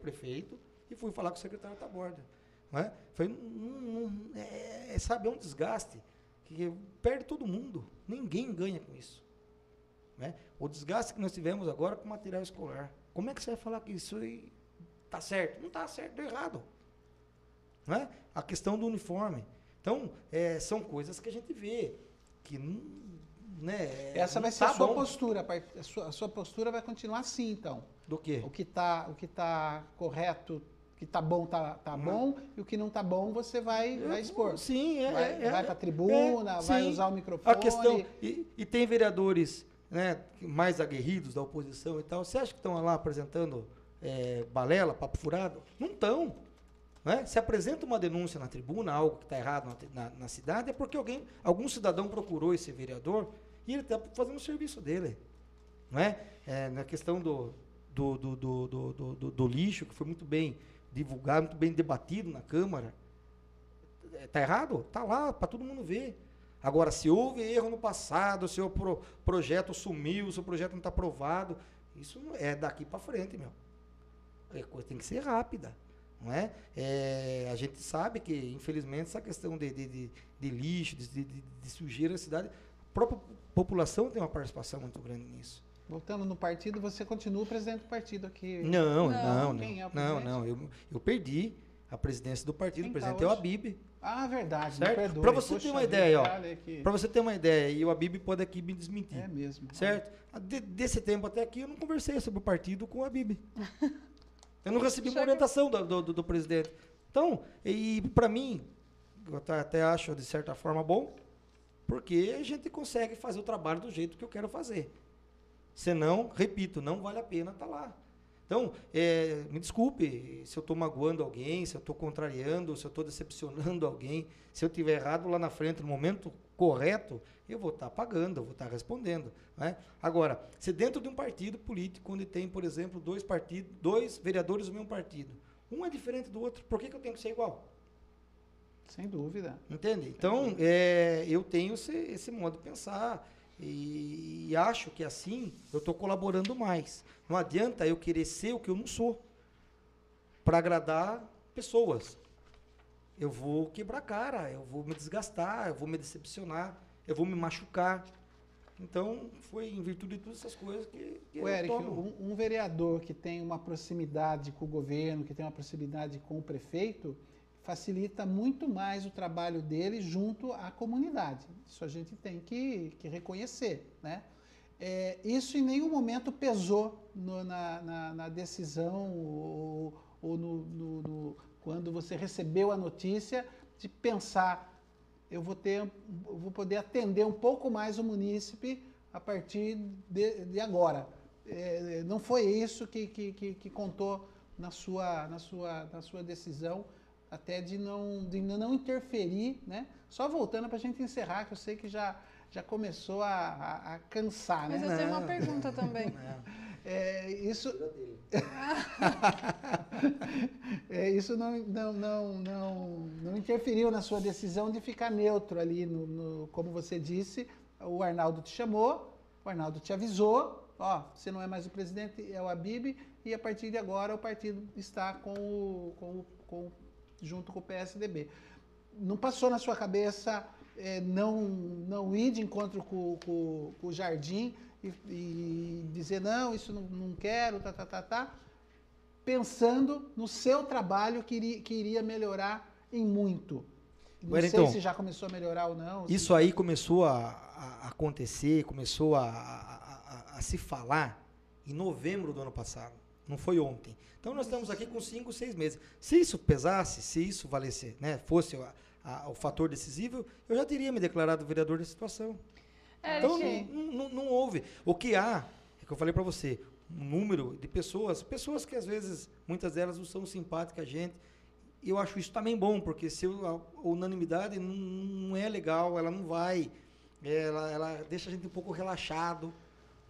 prefeito, e fui falar com o secretário Taborda. Né? Falei, sabe, é um desgaste que perde todo mundo. Ninguém ganha com isso. Né? O desgaste que nós tivemos agora com o material escolar. Como é que você vai falar que isso está certo? Não está certo, está errado. Né? A questão do uniforme. Então, são coisas que a gente vê que não... Essa vai ser a sua postura. A sua postura vai continuar assim, então. Do quê? O que tá correto, o que está bom, tá bom, e o que não está bom, você vai expor. Sim, vai para a tribuna, vai usar o microfone. A questão, e tem vereadores, né, mais aguerridos da oposição e tal, você acha que estão lá apresentando balela, papo furado? Não estão. Né? Se apresenta uma denúncia na tribuna, algo que está errado na cidade, é porque algum cidadão procurou esse vereador e ele está fazendo o serviço dele. Não é? Na questão do lixo, que foi muito bem divulgado, muito bem debatido na Câmara. Está errado? Está lá, para todo mundo ver. Agora, se houve erro no passado, se o projeto sumiu, se o projeto não está aprovado, isso é daqui para frente, meu. A coisa tem que ser rápida. Não é? A gente sabe que, infelizmente, essa questão de lixo, de sujeira na cidade, a própria população tem uma participação muito grande nisso. Voltando no partido, você continua presidente do partido aqui? Não. Quem é o presidente? Não. Eu perdi a presidência do partido, o presidente é o Abib. Verdade, certo? Para você ter uma ideia, para você ter uma ideia, e o Abib pode aqui me desmentir. É mesmo. Certo? Desse tempo até aqui, eu não conversei sobre o partido com o Abib. Eu não recebi uma orientação do presidente. Então, e para mim, eu até acho de certa forma bom, porque a gente consegue fazer o trabalho do jeito que eu quero fazer. Senão, repito, não vale a pena estar lá. Então, me desculpe se eu estou magoando alguém, se eu estou contrariando, se eu estou decepcionando alguém. Se eu tiver errado lá na frente, no momento correto, eu vou estar pagando, eu vou estar respondendo. Né? Agora, se dentro de um partido político, onde tem, por exemplo, dois vereadores do mesmo partido, um é diferente do outro, por que eu tenho que ser igual? Sem dúvida. Entende? Então, eu tenho esse modo de pensar e acho que assim eu estou colaborando mais. Não adianta eu querer ser o que eu não sou para agradar pessoas. Eu vou quebrar a cara, eu vou me desgastar, eu vou me decepcionar, eu vou me machucar. Então, foi em virtude de todas essas coisas que eu Eric, tomo. Um vereador que tem uma proximidade com o governo, que tem uma proximidade com o prefeito, facilita muito mais o trabalho dele junto à comunidade. Isso a gente tem que reconhecer, né? Isso em nenhum momento pesou na decisão ou quando você recebeu a notícia de pensar, eu vou poder atender um pouco mais o munícipe a partir de agora. Não foi isso que contou na sua decisão, até de não interferir, né? Só voltando para a gente encerrar, que eu sei que já começou a cansar, né? Mas eu tenho uma pergunta também. Isso não interferiu na sua decisão de ficar neutro ali, como você disse, o Arnaldo te chamou, o Arnaldo te avisou, você não é mais o presidente, é o Habib, e a partir de agora o partido está junto com o PSDB. Não passou na sua cabeça não ir de encontro com o Jardim e dizer, não, isso não quero, pensando no seu trabalho que iria melhorar em muito. Não sei se já começou a melhorar ou não. Isso aí começou a acontecer, começou a se falar em novembro do ano passado, não foi ontem. Então, nós estamos aqui com 5, 6 meses. Se isso pesasse, se isso valesse, né, fosse o fator decisivo, eu já teria me declarado vereador da situação. Então, não houve. O que há, é que eu falei para você, um número de pessoas que às vezes, muitas delas não são simpáticas a gente. Eu acho isso também bom, porque se a unanimidade não é legal, ela não vai, ela deixa a gente um pouco relaxado.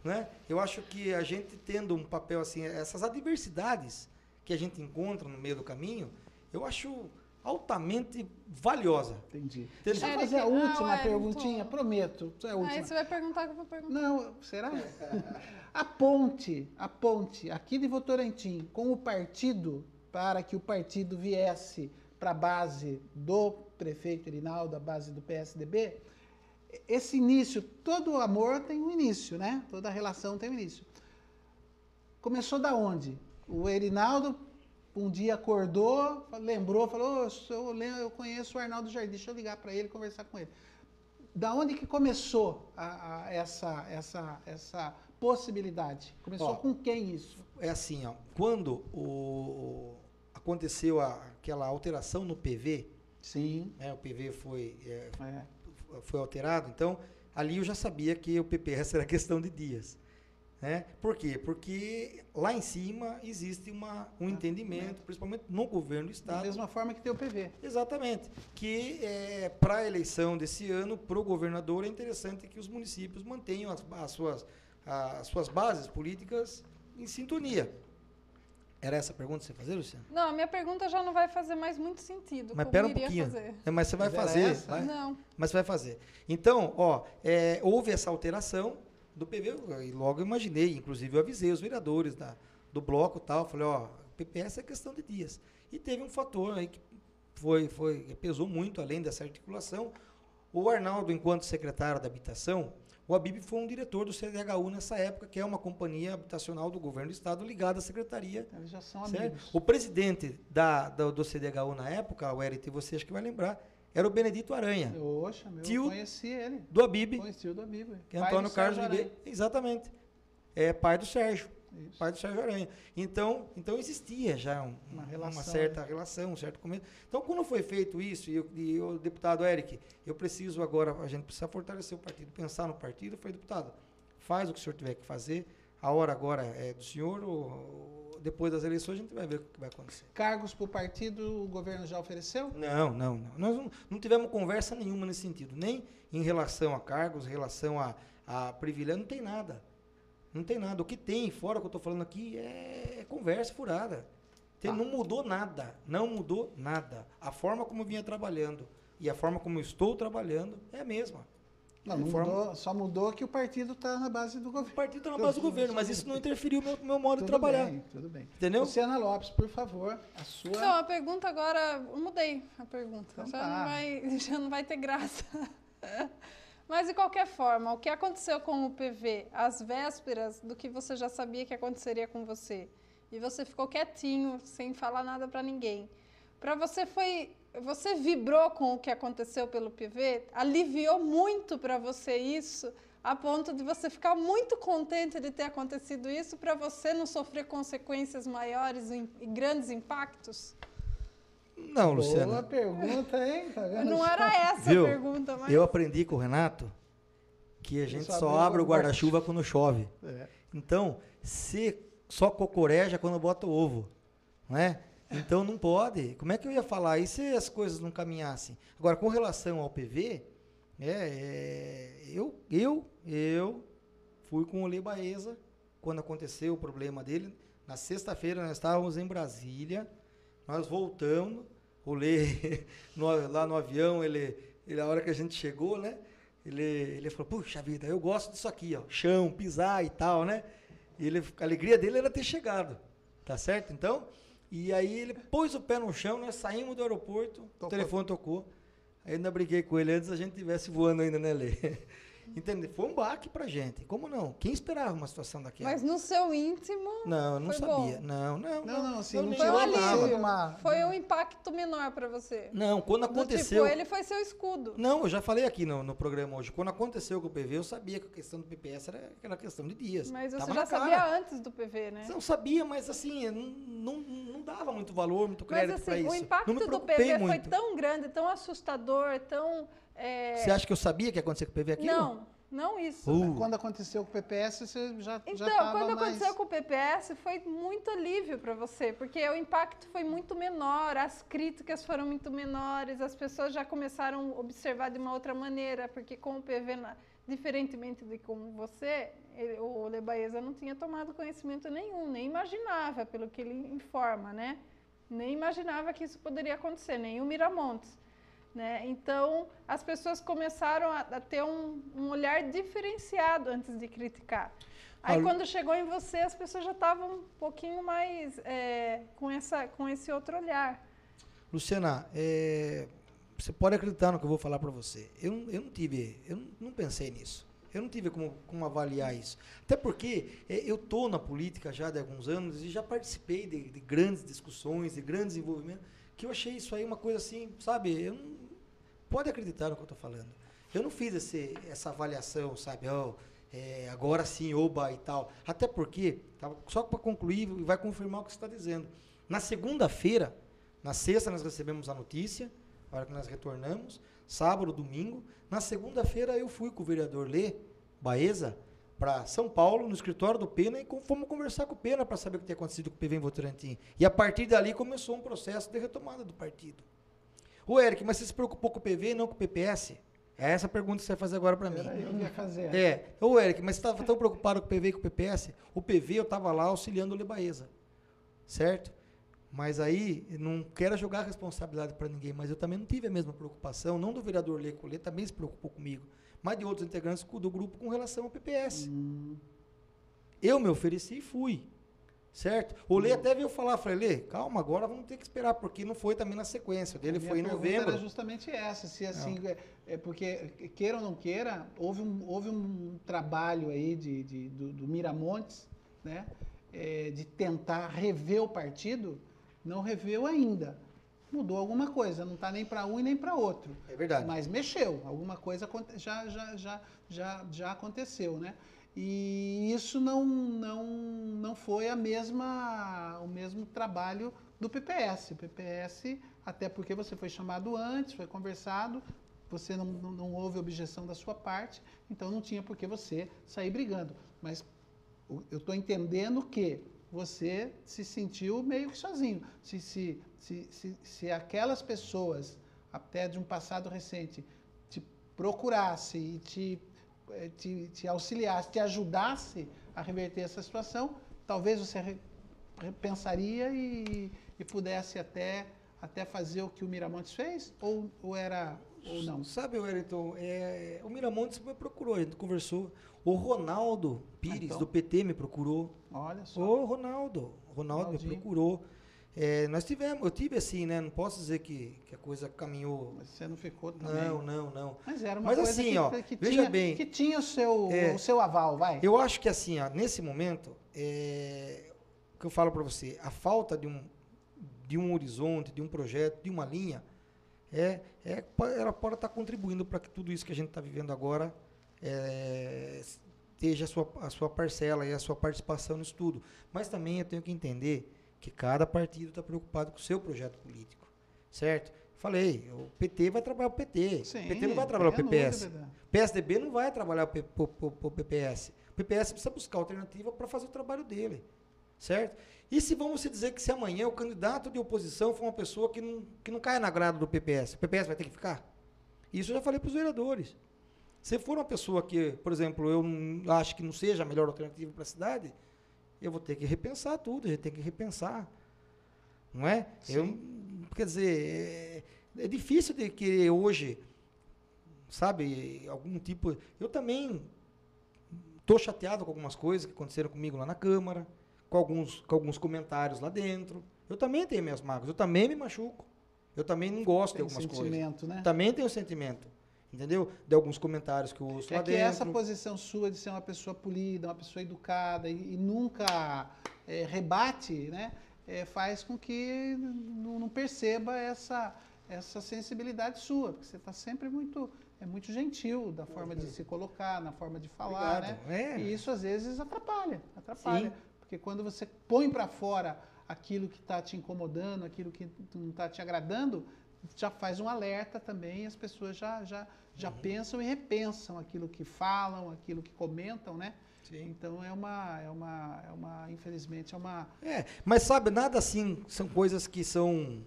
Né? Eu acho que a gente tendo um papel assim, essas adversidades que a gente encontra no meio do caminho, eu acho altamente valiosa. Entendi. Deixa eu fazer a última perguntinha, prometo. Aí você vai perguntar que eu vou perguntar. Não, será? A ponte aqui de Votorantim com o partido, para que o partido viesse para a base do prefeito Erinaldo, a base do PSDB, esse início, todo amor tem um início, né? Toda relação tem um início. Começou da onde? O Erinaldo um dia acordou, lembrou, falou, eu conheço o Arnaldo Jardim, deixa eu ligar para ele, conversar com ele. Da onde que começou essa possibilidade? Começou com quem isso? É assim, quando aconteceu aquela alteração no PV, sim, o PV foi alterado, então ali eu já sabia que o PPS era questão de dias. Né? Por quê? Porque lá em cima existe um entendimento, principalmente no governo do Estado. Da mesma forma que tem o PV. Exatamente. Que para a eleição desse ano, para o governador, é interessante que os municípios mantenham as suas bases políticas em sintonia. Era essa a pergunta que você fazia, Luciano? Não, a minha pergunta já não vai fazer mais muito sentido. Mas espera um pouquinho. Mas você vai fazer. Não. Mas você vai fazer. Então, houve essa alteração do PV, e logo eu imaginei, inclusive eu avisei os vereadores do bloco e tal, falei, PPS é questão de dias. E teve um fator aí que pesou muito, além dessa articulação. O Arnaldo, enquanto secretário da Habitação, o Habib foi um diretor do CDHU nessa época, que é uma companhia habitacional do governo do Estado ligada à secretaria. Eles já são certo? amigos. O presidente do CDHU na época, o Eric, você acho que vai lembrar, era o Benedito Aranha. Oxa, eu conheci ele. Do Habib. Conheci o do Habib. Que é Antônio Carlos Ribeiro. Exatamente. É pai do Sérgio. Isso. Pai do Sérgio Aranha. Então existia já uma certa relação, um certo começo. Então, quando foi feito isso, e o deputado Eric, eu preciso agora, a gente precisa fortalecer o partido, pensar no partido, foi deputado, faz o que o senhor tiver que fazer, a hora agora é do senhor, depois das eleições a gente vai ver o que vai acontecer. Cargos para o partido, o governo já ofereceu? Não. Nós não tivemos conversa nenhuma nesse sentido. Nem em relação a cargos, em relação a privilégio, não tem nada. Não tem nada. O que tem, fora o que eu estou falando aqui, é conversa furada. Não mudou nada. Não mudou nada. A forma como eu vinha trabalhando e a forma como eu estou trabalhando é a mesma. Não mudou, só mudou que o partido está na base do governo. O partido está na base do governo, mas isso não interferiu no meu modo de trabalhar. Tudo bem. Entendeu? Luciana Lopes, por favor, a sua... Então, a pergunta agora... Eu mudei a pergunta. Então, já não vai ter graça. Mas, de qualquer forma, o que aconteceu com o PV às vésperas do que você já sabia que aconteceria com você? E você ficou quietinho, sem falar nada para ninguém. Para você foi... Você vibrou com o que aconteceu pelo PV? Aliviou muito para você isso, a ponto de você ficar muito contente de ter acontecido isso, para você não sofrer consequências maiores e grandes impactos? Não, Luciana. Boa pergunta, hein? Tá vendo? Não era essa a pergunta, mas... Eu aprendi com o Renato que a gente só abre o guarda-chuva quando chove. Então, se só cocoreja quando bota o ovo, não é? Então não pode. Como é que eu ia falar? E se as coisas não caminhassem? Agora, com relação ao PV, eu fui com o Lê Baeza quando aconteceu o problema dele. Na sexta-feira nós estávamos em Brasília, nós voltamos, o Lê lá no avião, ele a hora que a gente chegou, né? Ele falou, puxa vida, eu gosto disso aqui, ó, chão, pisar e tal, né? E a alegria dele era ter chegado, tá certo? Então... E aí ele pôs o pé no chão, nós saímos do aeroporto, o telefone tocou. Aí ainda briguei com ele antes da gente estivesse voando ainda, né, Lê? Entendeu? Foi um baque pra gente. Como não? Quem esperava uma situação daquela? Mas no seu íntimo. Não, eu não sabia. Bom. Não, assim, não foi um alívio. Foi um impacto menor para você. Não, quando aconteceu. Tipo, ele foi seu escudo. Não, eu já falei aqui no programa hoje. Quando aconteceu com o PV, eu sabia que a questão do PPS era aquela questão de dias. Mas você já sabia antes do PV, né? Não sabia, mas assim, não dava muito valor, muito crédito para isso. O impacto do PV foi tão grande, tão assustador, tão... Você acha que eu sabia que ia acontecer com o PV aquilo? Não isso. Quando aconteceu com o PPS, você já Então, quando aconteceu com o PPS, foi muito alívio para você, porque o impacto foi muito menor, as críticas foram muito menores, as pessoas já começaram a observar de uma outra maneira, porque com o PV, diferentemente de como você, o Lê Baeza não tinha tomado conhecimento nenhum, nem imaginava, pelo que ele informa, né? Nem imaginava que isso poderia acontecer, nem o Miramontes. Né? Então, as pessoas começaram a ter um olhar diferenciado antes de criticar. Aí, quando chegou em você, as pessoas já estavam um pouquinho mais com esse outro olhar. Luciana, você pode acreditar no que eu vou falar para você. Eu não pensei nisso. Eu não tive como avaliar isso. Até porque eu estou na política já de alguns anos e já participei de grandes discussões, de grandes envolvimentos, que eu achei isso aí uma coisa assim, sabe? Pode acreditar no que eu estou falando. Eu não fiz essa avaliação, sabe? Agora sim, oba e tal. Até porque, só para concluir, vai confirmar o que você está dizendo. Na segunda-feira, na sexta nós recebemos a notícia, na hora que nós retornamos, sábado, domingo. Na segunda-feira eu fui com o vereador Lê Baeza para São Paulo, no escritório do Pena, e fomos conversar com o Pena para saber o que tinha acontecido com o PV em Votorantim. E a partir dali começou um processo de retomada do partido. Ô, Eric, mas você se preocupou com o PV e não com o PPS? É essa a pergunta que você vai fazer agora para mim. Eu ia fazer. Ô, Eric, mas você estava tão preocupado com o PV e com o PPS? O PV eu estava lá auxiliando o Lê Baeza, certo? Mas aí, não quero jogar a responsabilidade para ninguém, mas eu também não tive a mesma preocupação, não do vereador Lê, que o Lê também se preocupou comigo, mas de outros integrantes do grupo com relação ao PPS. Eu me ofereci e fui, certo? O Lê até veio falar, falei, Lê, calma, agora vamos ter que esperar, porque não foi também na sequência, o dele foi em novembro. Era justamente essa, se assim, porque queira ou não queira, houve um trabalho aí do Miramontes, né, de tentar rever o partido. Não reveu ainda. Mudou alguma coisa, não está nem para um e nem para outro. É verdade. Mas mexeu, alguma coisa já aconteceu, né? E isso não foi o mesmo trabalho do PPS. O PPS, até porque você foi chamado antes, foi conversado, você não houve objeção da sua parte, então não tinha por que você sair brigando. Mas eu estou entendendo que você se sentiu meio que sozinho. Se aquelas pessoas, até de um passado recente, te procurasse e te auxiliasse, te ajudasse a reverter essa situação, talvez você repensaria e pudesse até fazer o que o Miramontes fez? Ou não? Sabe, Wellington, o Miramontes me procurou, a gente conversou. O Ronaldo Pires, do PT, me procurou. Olha só. O Ronaldo me procurou. Eu tive assim, né? Não posso dizer que a coisa caminhou. Mas você não ficou também. Não. Mas era uma coisa assim, que tinha o seu aval, vai. Eu acho que assim, nesse momento, que eu falo para você, a falta de um horizonte, de um projeto, de uma linha, ela pode estar contribuindo para que tudo isso que a gente está vivendo agora esteja a sua parcela e a sua participação nisso tudo. Mas também eu tenho que entender que cada partido está preocupado com o seu projeto político, certo? Falei, o PT vai trabalhar o PT, Sim, o PT não vai trabalhar o PPS, dúvida. PSDB não vai trabalhar o PPS, o PPS precisa buscar alternativa para fazer o trabalho dele, certo? E se vamos dizer que se amanhã o candidato de oposição for uma pessoa que não cai na grada do PPS, o PPS vai ter que ficar? Isso eu já falei para os vereadores. Se for uma pessoa que, por exemplo, eu acho que não seja a melhor alternativa para a cidade, eu vou ter que repensar tudo, a gente tem que repensar. Não é? Quer dizer, é difícil de querer hoje, sabe, algum tipo... Eu também estou chateado com algumas coisas que aconteceram comigo lá na Câmara, com alguns comentários lá dentro. Eu também tenho minhas mágoas, eu também me machuco. Eu também não gosto de algumas coisas. Né? Também tenho sentimento. Entendeu? De alguns comentários que eu ouço lá dentro. Essa posição sua de ser uma pessoa polida, uma pessoa educada e nunca rebate, né? Faz com que não perceba essa sensibilidade sua, porque você está sempre muito gentil da forma de se colocar, na forma de falar, né? E isso às vezes atrapalha. Sim. Porque quando você põe para fora aquilo que está te incomodando, aquilo que não está te agradando, já faz um alerta também, as pessoas já pensam e repensam aquilo que falam, aquilo que comentam, né? Sim. Então infelizmente é uma... mas sabe, nada assim, são coisas que são,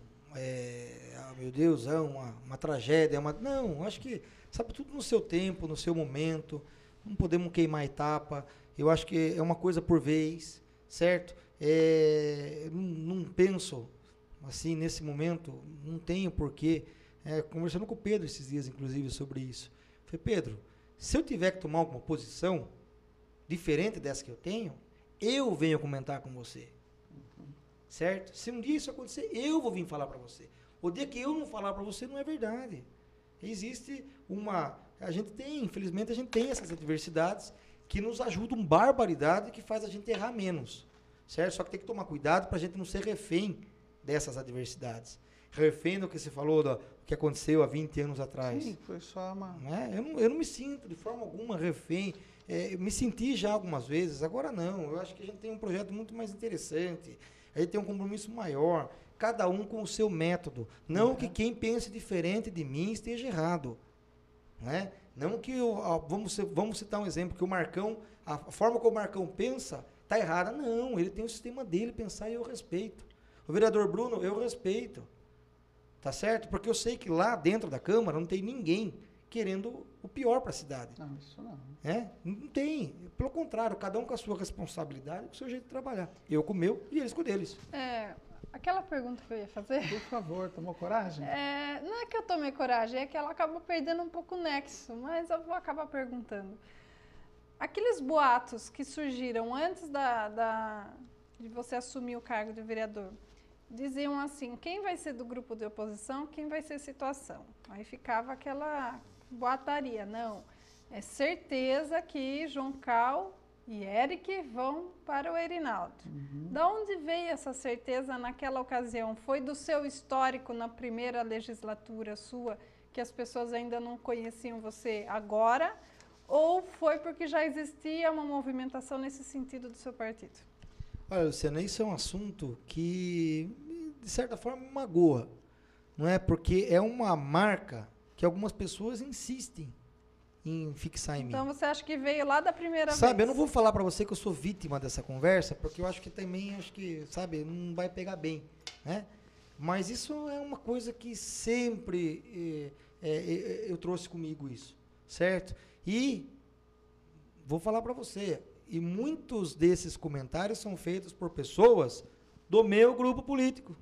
meu Deus, é uma tragédia, não, acho que, sabe, tudo no seu tempo, no seu momento, não podemos queimar etapa, eu acho que é uma coisa por vez, certo? Não penso, assim, nesse momento, não tenho porquê, conversando com o Pedro esses dias, inclusive, sobre isso. Falei, Pedro, se eu tiver que tomar alguma posição diferente dessa que eu tenho, eu venho comentar com você. Certo? Se um dia isso acontecer, eu vou vir falar para você. O dia que eu não falar para você, não é verdade. Existe infelizmente, a gente tem essas adversidades que nos ajudam barbaridade e que faz a gente errar menos. Certo? Só que tem que tomar cuidado para a gente não ser refém dessas adversidades. Refém do que você falou, do que aconteceu há 20 anos atrás. Sim, foi só uma... Eu não me sinto de forma alguma refém. Eu me senti já algumas vezes, agora não. Eu acho que a gente tem um projeto muito mais interessante, a gente tem um compromisso maior, cada um com o seu método. Não que quem pense diferente de mim esteja errado. Né? Não que, vamos citar um exemplo, que o Marcão, a forma como o Marcão pensa, está errada. Não, ele tem o sistema dele pensar e eu respeito. O vereador Bruno, eu respeito. Tá certo? Porque eu sei que lá dentro da Câmara não tem ninguém querendo o pior para a cidade. Não, isso não. Não tem. Pelo contrário, cada um com a sua responsabilidade, com o seu jeito de trabalhar. Eu com o meu e eles com o deles. Aquela pergunta que eu ia fazer... Por favor, tomou coragem? Não é que eu tomei coragem, é que ela acaba perdendo um pouco o nexo, mas eu vou acabar perguntando. Aqueles boatos que surgiram antes de você assumir o cargo de vereador, diziam assim, quem vai ser do grupo de oposição, quem vai ser situação. Aí ficava aquela boataria, não, é certeza que João Cal e Eric vão para o Erinaldo. Da onde veio essa certeza naquela ocasião? Foi do seu histórico na primeira legislatura sua, que as pessoas ainda não conheciam você agora, ou foi porque já existia uma movimentação nesse sentido do seu partido? Olha, Luciana, isso é um assunto que, de certa forma, me magoa, não é? Porque é uma marca que algumas pessoas insistem em fixar em mim. Então você acha que veio lá da primeira vez? Sabe, eu não vou falar para você que eu sou vítima dessa conversa, porque eu acho que também, sabe, não vai pegar bem, né? Mas isso é uma coisa que sempre eu trouxe comigo isso, certo? E vou falar para você, e muitos desses comentários são feitos por pessoas do meu grupo político.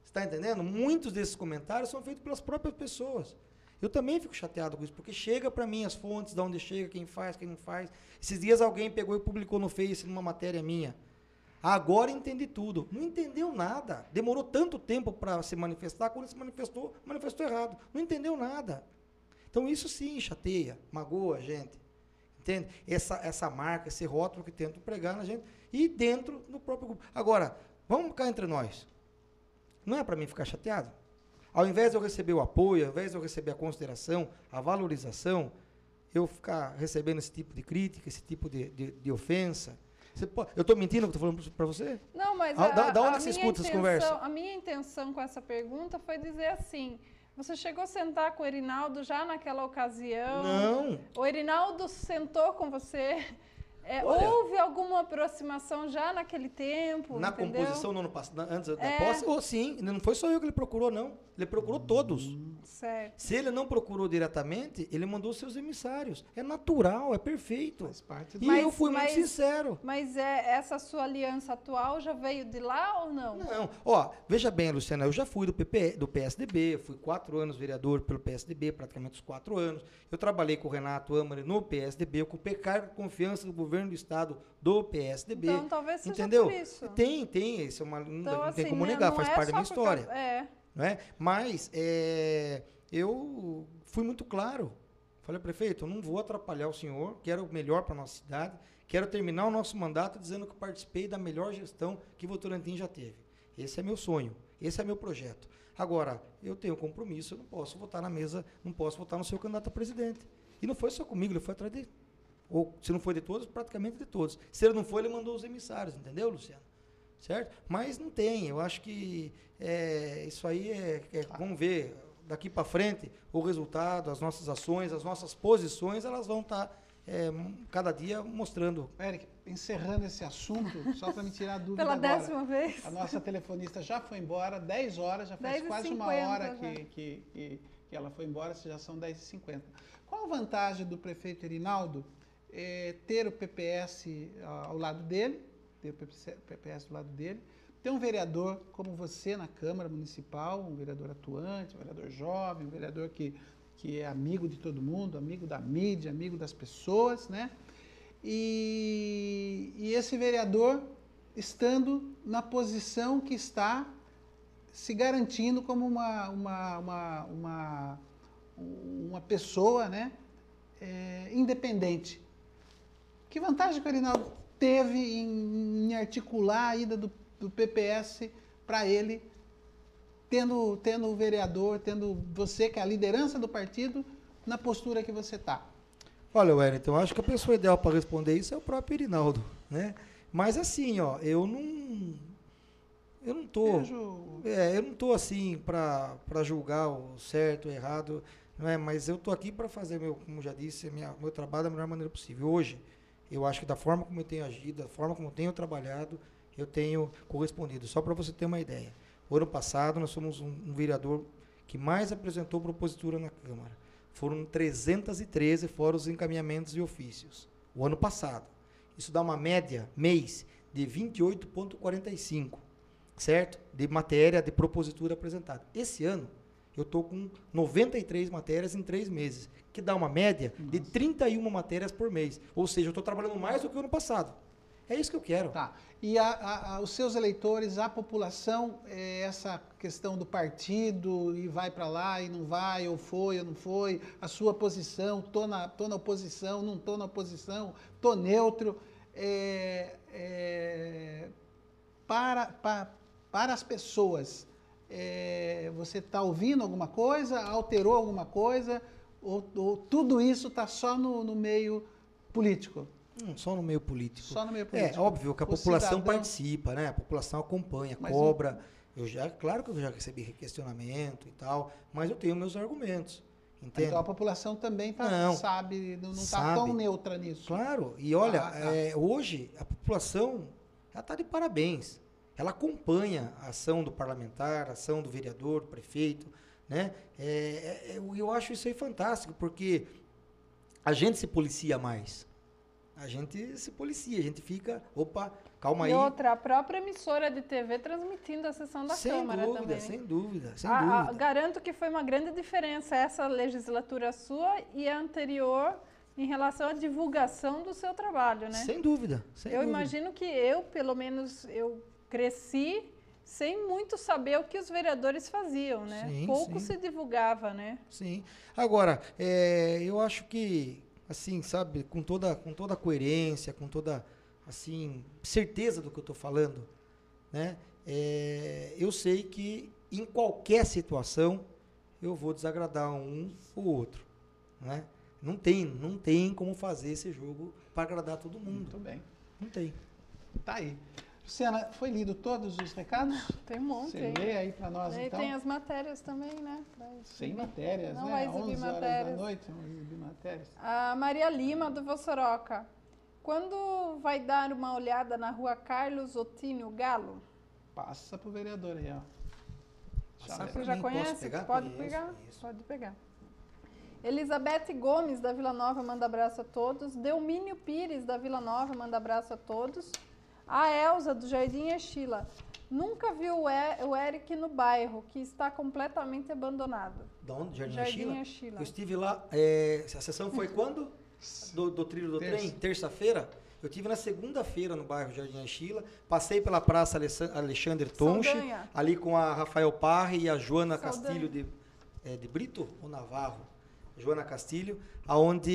Você está entendendo? Muitos desses comentários são feitos pelas próprias pessoas. Eu também fico chateado com isso, porque chega para mim as fontes, de onde chega, quem faz, quem não faz. Esses dias alguém pegou e publicou no Face, numa matéria minha. Agora entendi tudo. Não entendeu nada. Demorou tanto tempo para se manifestar, quando se manifestou errado. Não entendeu nada. Então isso sim chateia, magoa a gente. Entende? Essa marca, esse rótulo que tento pregar na gente e dentro do próprio grupo. Agora, vamos cá entre nós. Não é para mim ficar chateado? Ao invés de eu receber o apoio, ao invés de eu receber a consideração, a valorização, eu ficar recebendo esse tipo de crítica, esse tipo de ofensa. Eu estou mentindo que estou falando para você? Não, mas da onde você escuta essas conversas? A minha intenção com essa pergunta foi dizer assim, você chegou a sentar com o Erinaldo já naquela ocasião? Não. O Erinaldo sentou com você? Houve alguma aproximação já naquele tempo? Na entendeu? composição no ano passado, antes da posse? Ou sim, não foi só eu que ele procurou, não. Ele procurou todos. Certo. Se ele não procurou diretamente, ele mandou seus emissários. É natural, é perfeito. Faz parte E eu fui muito sincero. Mas essa sua aliança atual já veio de lá ou não? Não. Ó, veja bem, Luciana, eu já fui do PSDB, fui 4 anos vereador pelo PSDB, praticamente os 4 anos. Eu trabalhei com o Renato Amari no PSDB, eu ocupei cargo de confiança do governo do estado do PSDB. Então, talvez seja entendeu? Por isso. Tem. Isso é então, não assim, tem como negar, faz parte da minha história. Não é? Mas eu fui muito claro. Falei, prefeito, eu não vou atrapalhar o senhor, quero o melhor para a nossa cidade, quero terminar o nosso mandato dizendo que participei da melhor gestão que Votorantim já teve. Esse é meu sonho, esse é meu projeto. Agora, eu tenho compromisso, eu não posso votar na mesa, não posso votar no seu candidato a presidente. E não foi só comigo, ele foi atrás dele. Ou, se não foi de todos, praticamente de todos. Se ele não foi, ele mandou os emissários, entendeu, Luciano? Certo? Mas não tem, eu acho que isso aí vamos ver daqui para frente o resultado, as nossas ações, as nossas posições, elas vão estar cada dia mostrando. Eric, encerrando esse assunto, só para me tirar a dúvida Pela agora. 10ª vez. A nossa telefonista já foi embora, 10 horas, já faz quase uma hora que ela foi embora, já são 10h50. Qual a vantagem do prefeito Erinaldo ter o PPS ao lado dele, ter o PPS do lado dele, ter um vereador como você na Câmara Municipal, um vereador atuante, um vereador jovem, um vereador que é amigo de todo mundo, amigo da mídia, amigo das pessoas, né? E esse vereador estando na posição que está se garantindo como uma pessoa, né? Independente. Que vantagem que o Erinaldo teve em articular a ida do PPS para ele, tendo o vereador, tendo você, que é a liderança do partido, na postura que você está? Olha, Wellington, eu acho que a pessoa ideal para responder isso é o próprio Erinaldo, né? Mas assim, ó, eu não tô assim para julgar o certo, o errado, não é? Mas eu tô aqui para fazer como já disse, meu trabalho da melhor maneira possível. Hoje, eu acho que da forma como eu tenho agido, da forma como eu tenho trabalhado, eu tenho correspondido. Só para você ter uma ideia. O ano passado, nós somos um vereador que mais apresentou propositura na Câmara. Foram 313 fora os encaminhamentos e ofícios. O ano passado. Isso dá uma média, mês, de 28,45, certo? De matéria, de propositura apresentada. Esse ano, eu estou com 93 matérias em 3 meses, que dá uma média de 31 matérias por mês. Ou seja, eu estou trabalhando mais do que o ano passado. É isso que eu quero. Tá. E os seus eleitores, a população, essa questão do partido, e vai para lá e não vai, ou foi ou não foi, a sua posição, tô na oposição, não tô na oposição, tô neutro, para as pessoas, você está ouvindo alguma coisa, alterou alguma coisa, ou tudo isso está só no meio político? Só no meio político. Só no meio político. É óbvo que a população participa, né? A população acompanha, cobra. Claro que eu já recebi questionamento e tal, mas eu tenho meus argumentos. Entende? Então a população também sabe, não está tão neutra nisso. Claro, e olha, hoje a população está de parabéns. Ela acompanha a ação do parlamentar, a ação do vereador, do prefeito, né? Eu acho isso aí fantástico, porque a gente se policia mais. A gente se policia, a gente fica, opa, calma aí. E outra, a própria emissora de TV transmitindo a sessão da Câmara também. Sem dúvida. Garanto que foi uma grande diferença essa legislatura sua e a anterior em relação à divulgação do seu trabalho, né? Sem dúvida. Eu imagino que pelo menos, eu cresci sem muito saber o que os vereadores faziam, né? Pouco se divulgava, né? Sim. Agora, eu acho que, assim, sabe, com toda a coerência, com toda, assim, certeza do que eu estou falando, né? Eu sei que em qualquer situação eu vou desagradar um ou outro, né? Não tem como fazer esse jogo para agradar todo mundo. Muito bem. Não tem. Tá aí. Luciana, foi lido todos os recados? Tem um monte. Você lê aí para nós, então? Tem as matérias também, né? Sem matérias, não né? Vai exibir 11 matérias. horas da noite, vamos exibir matérias. A Maria Lima, do Vossoroca. Quando vai dar uma olhada na rua Carlos Otínio Galo? Passa pro vereador aí, ó. Você já conhece? Pode pegar? Pode pegar. Elizabeth Gomes, da Vila Nova, manda abraço a todos. Delmínio Pires, da Vila Nova, manda abraço a todos. A Elza, do Jardim Exila. Nunca viu o Eric no bairro, que está completamente abandonado. Da onde? Jardim Exila. Eu estive lá, a sessão foi quando? Do trilho do trem? Terça-feira? Eu estive na segunda-feira no bairro Jardim Exila, passei pela Praça Alexandre Tonche, ali com a Rafael Parre e a Joana Castilho de Brito ou Navarro? Joana Castilho, aonde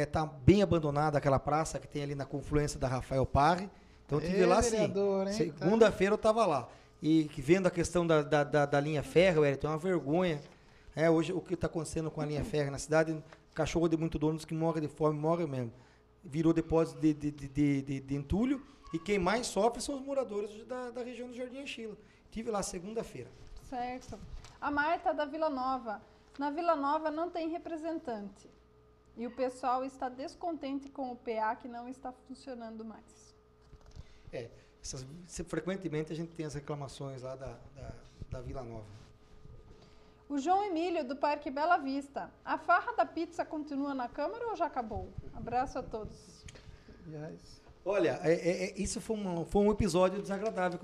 está bem abandonada aquela praça que tem ali na confluência da Rafael Parre. Então eu estive lá sim. Segunda-feira eu estava lá. E vendo a questão da linha férrea, tem uma vergonha. Hoje o que está acontecendo com a linha férrea na cidade, cachorro de muito dono que morre de fome, morre mesmo. Virou depósito de entulho e quem mais sofre são os moradores da região do Jardim Exila. Estive lá segunda-feira. Certo. A Marta da Vila Nova. Na Vila Nova não tem representante. E o pessoal está descontente com o PA que não está funcionando mais. Frequentemente a gente tem as reclamações lá da Vila Nova. O João Emílio, do Parque Bela Vista. A farra da pizza continua na Câmara ou já acabou? Abraço a todos. Yes. Olha, isso foi um episódio desagradável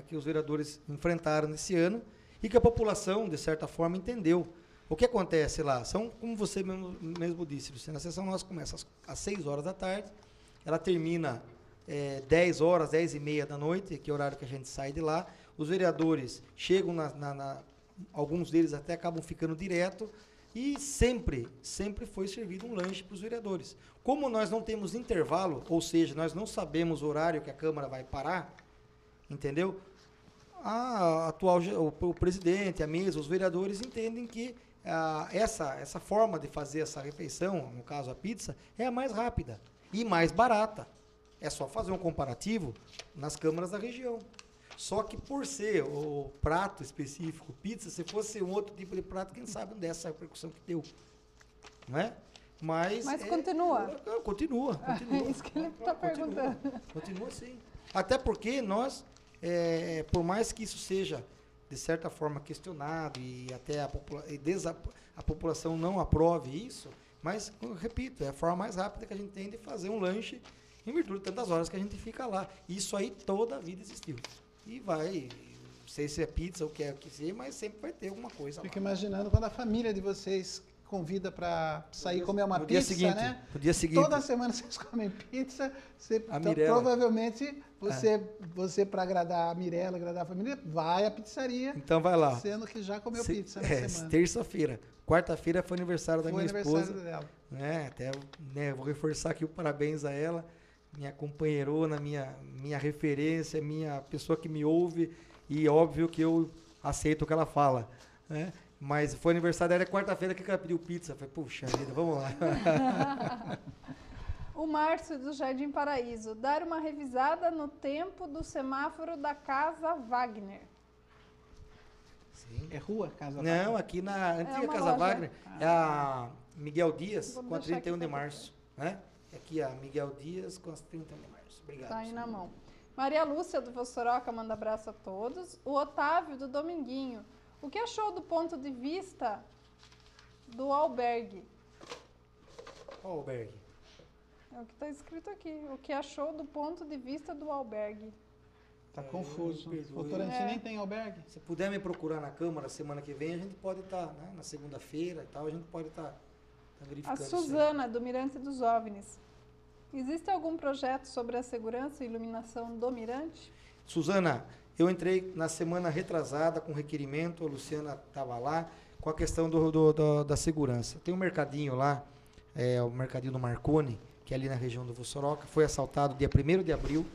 que os vereadores enfrentaram nesse ano e que a população, de certa forma, entendeu. O que acontece lá? Como você mesmo disse, Luciana, a sessão nossa começa às 6 horas da tarde, ela termina 10 horas, 10 e meia da noite, que é o horário que a gente sai de lá. Os vereadores chegam, alguns deles até acabam ficando direto, e sempre foi servido um lanche para os vereadores. Como nós não temos intervalo, ou seja, nós não sabemos o horário que a Câmara vai parar, entendeu? O presidente, a mesa, os vereadores entendem que essa forma de fazer essa refeição, no caso a pizza, é a mais rápida e mais barata. É só fazer um comparativo nas câmaras da região. Só que por ser o prato específico, pizza, se fosse um outro tipo de prato, quem sabe não dessa repercussão que deu. Não é? Mas continua. Continua. Isso que ele está perguntando. Continua sim. Até porque nós, por mais que isso seja, de certa forma, questionado e até a população não aprove isso, mas, eu repito, é a forma mais rápida que a gente tem de fazer um lanche em virtude de tantas horas que a gente fica lá. Isso aí toda a vida existiu. E vai, não sei se é pizza ou o que é que seja, mas sempre vai ter alguma coisa. Fico imaginando quando a família de vocês convida para sair comer uma pizza, né? No dia seguinte. Toda semana vocês comem pizza, então, provavelmente você para agradar a Mirella, agradar a família, vai à pizzaria. Então vai lá. Sendo que já comeu pizza na semana. Terça-feira. Quarta-feira foi aniversário da minha esposa. Dela. Até vou reforçar aqui o parabéns a ela, minha companheirona, minha referência, minha pessoa que me ouve, e óbvio que eu aceito o que ela fala, né? Mas foi aniversário dela, quarta-feira que ela pediu pizza. Falei, puxa vida, vamos lá. O Márcio, do Jardim Paraíso. Dar uma revisada no tempo do semáforo da Casa Wagner. Sim. É rua, Casa Wagner? Não, aqui na antiga Casa loja. Wagner, é a Miguel Dias, Vamos com a deixar 31 de aqui pra março. Né? Aqui a Miguel Dias com as 31 de março. Obrigado. Tá aí na mão. Maria Lúcia do Vossoroca manda abraço a todos. O Otávio do Dominguinho. O que achou do ponto de vista do albergue? Qual albergue? É o que está escrito aqui. O que achou do ponto de vista do albergue? Tá confuso. perdoe. Votorantim nem tem albergue? Se puder me procurar na Câmara semana que vem, a gente pode estar, né? Na segunda-feira e tal, a gente pode estar A verificando. Suzana, do Mirante dos OVNIs. Existe algum projeto sobre a segurança e iluminação do Mirante? Suzana, eu entrei na semana retrasada com requerimento, a Luciana estava lá, com a questão da segurança. Tem um mercadinho lá, o mercadinho do Marconi, que é ali na região do Vossoroca, foi assaltado dia 1º de abril.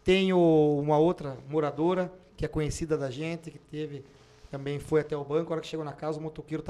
Tenho uma outra moradora, que é conhecida da gente, que também foi até o banco, a hora que chegou na casa, o motoqueiro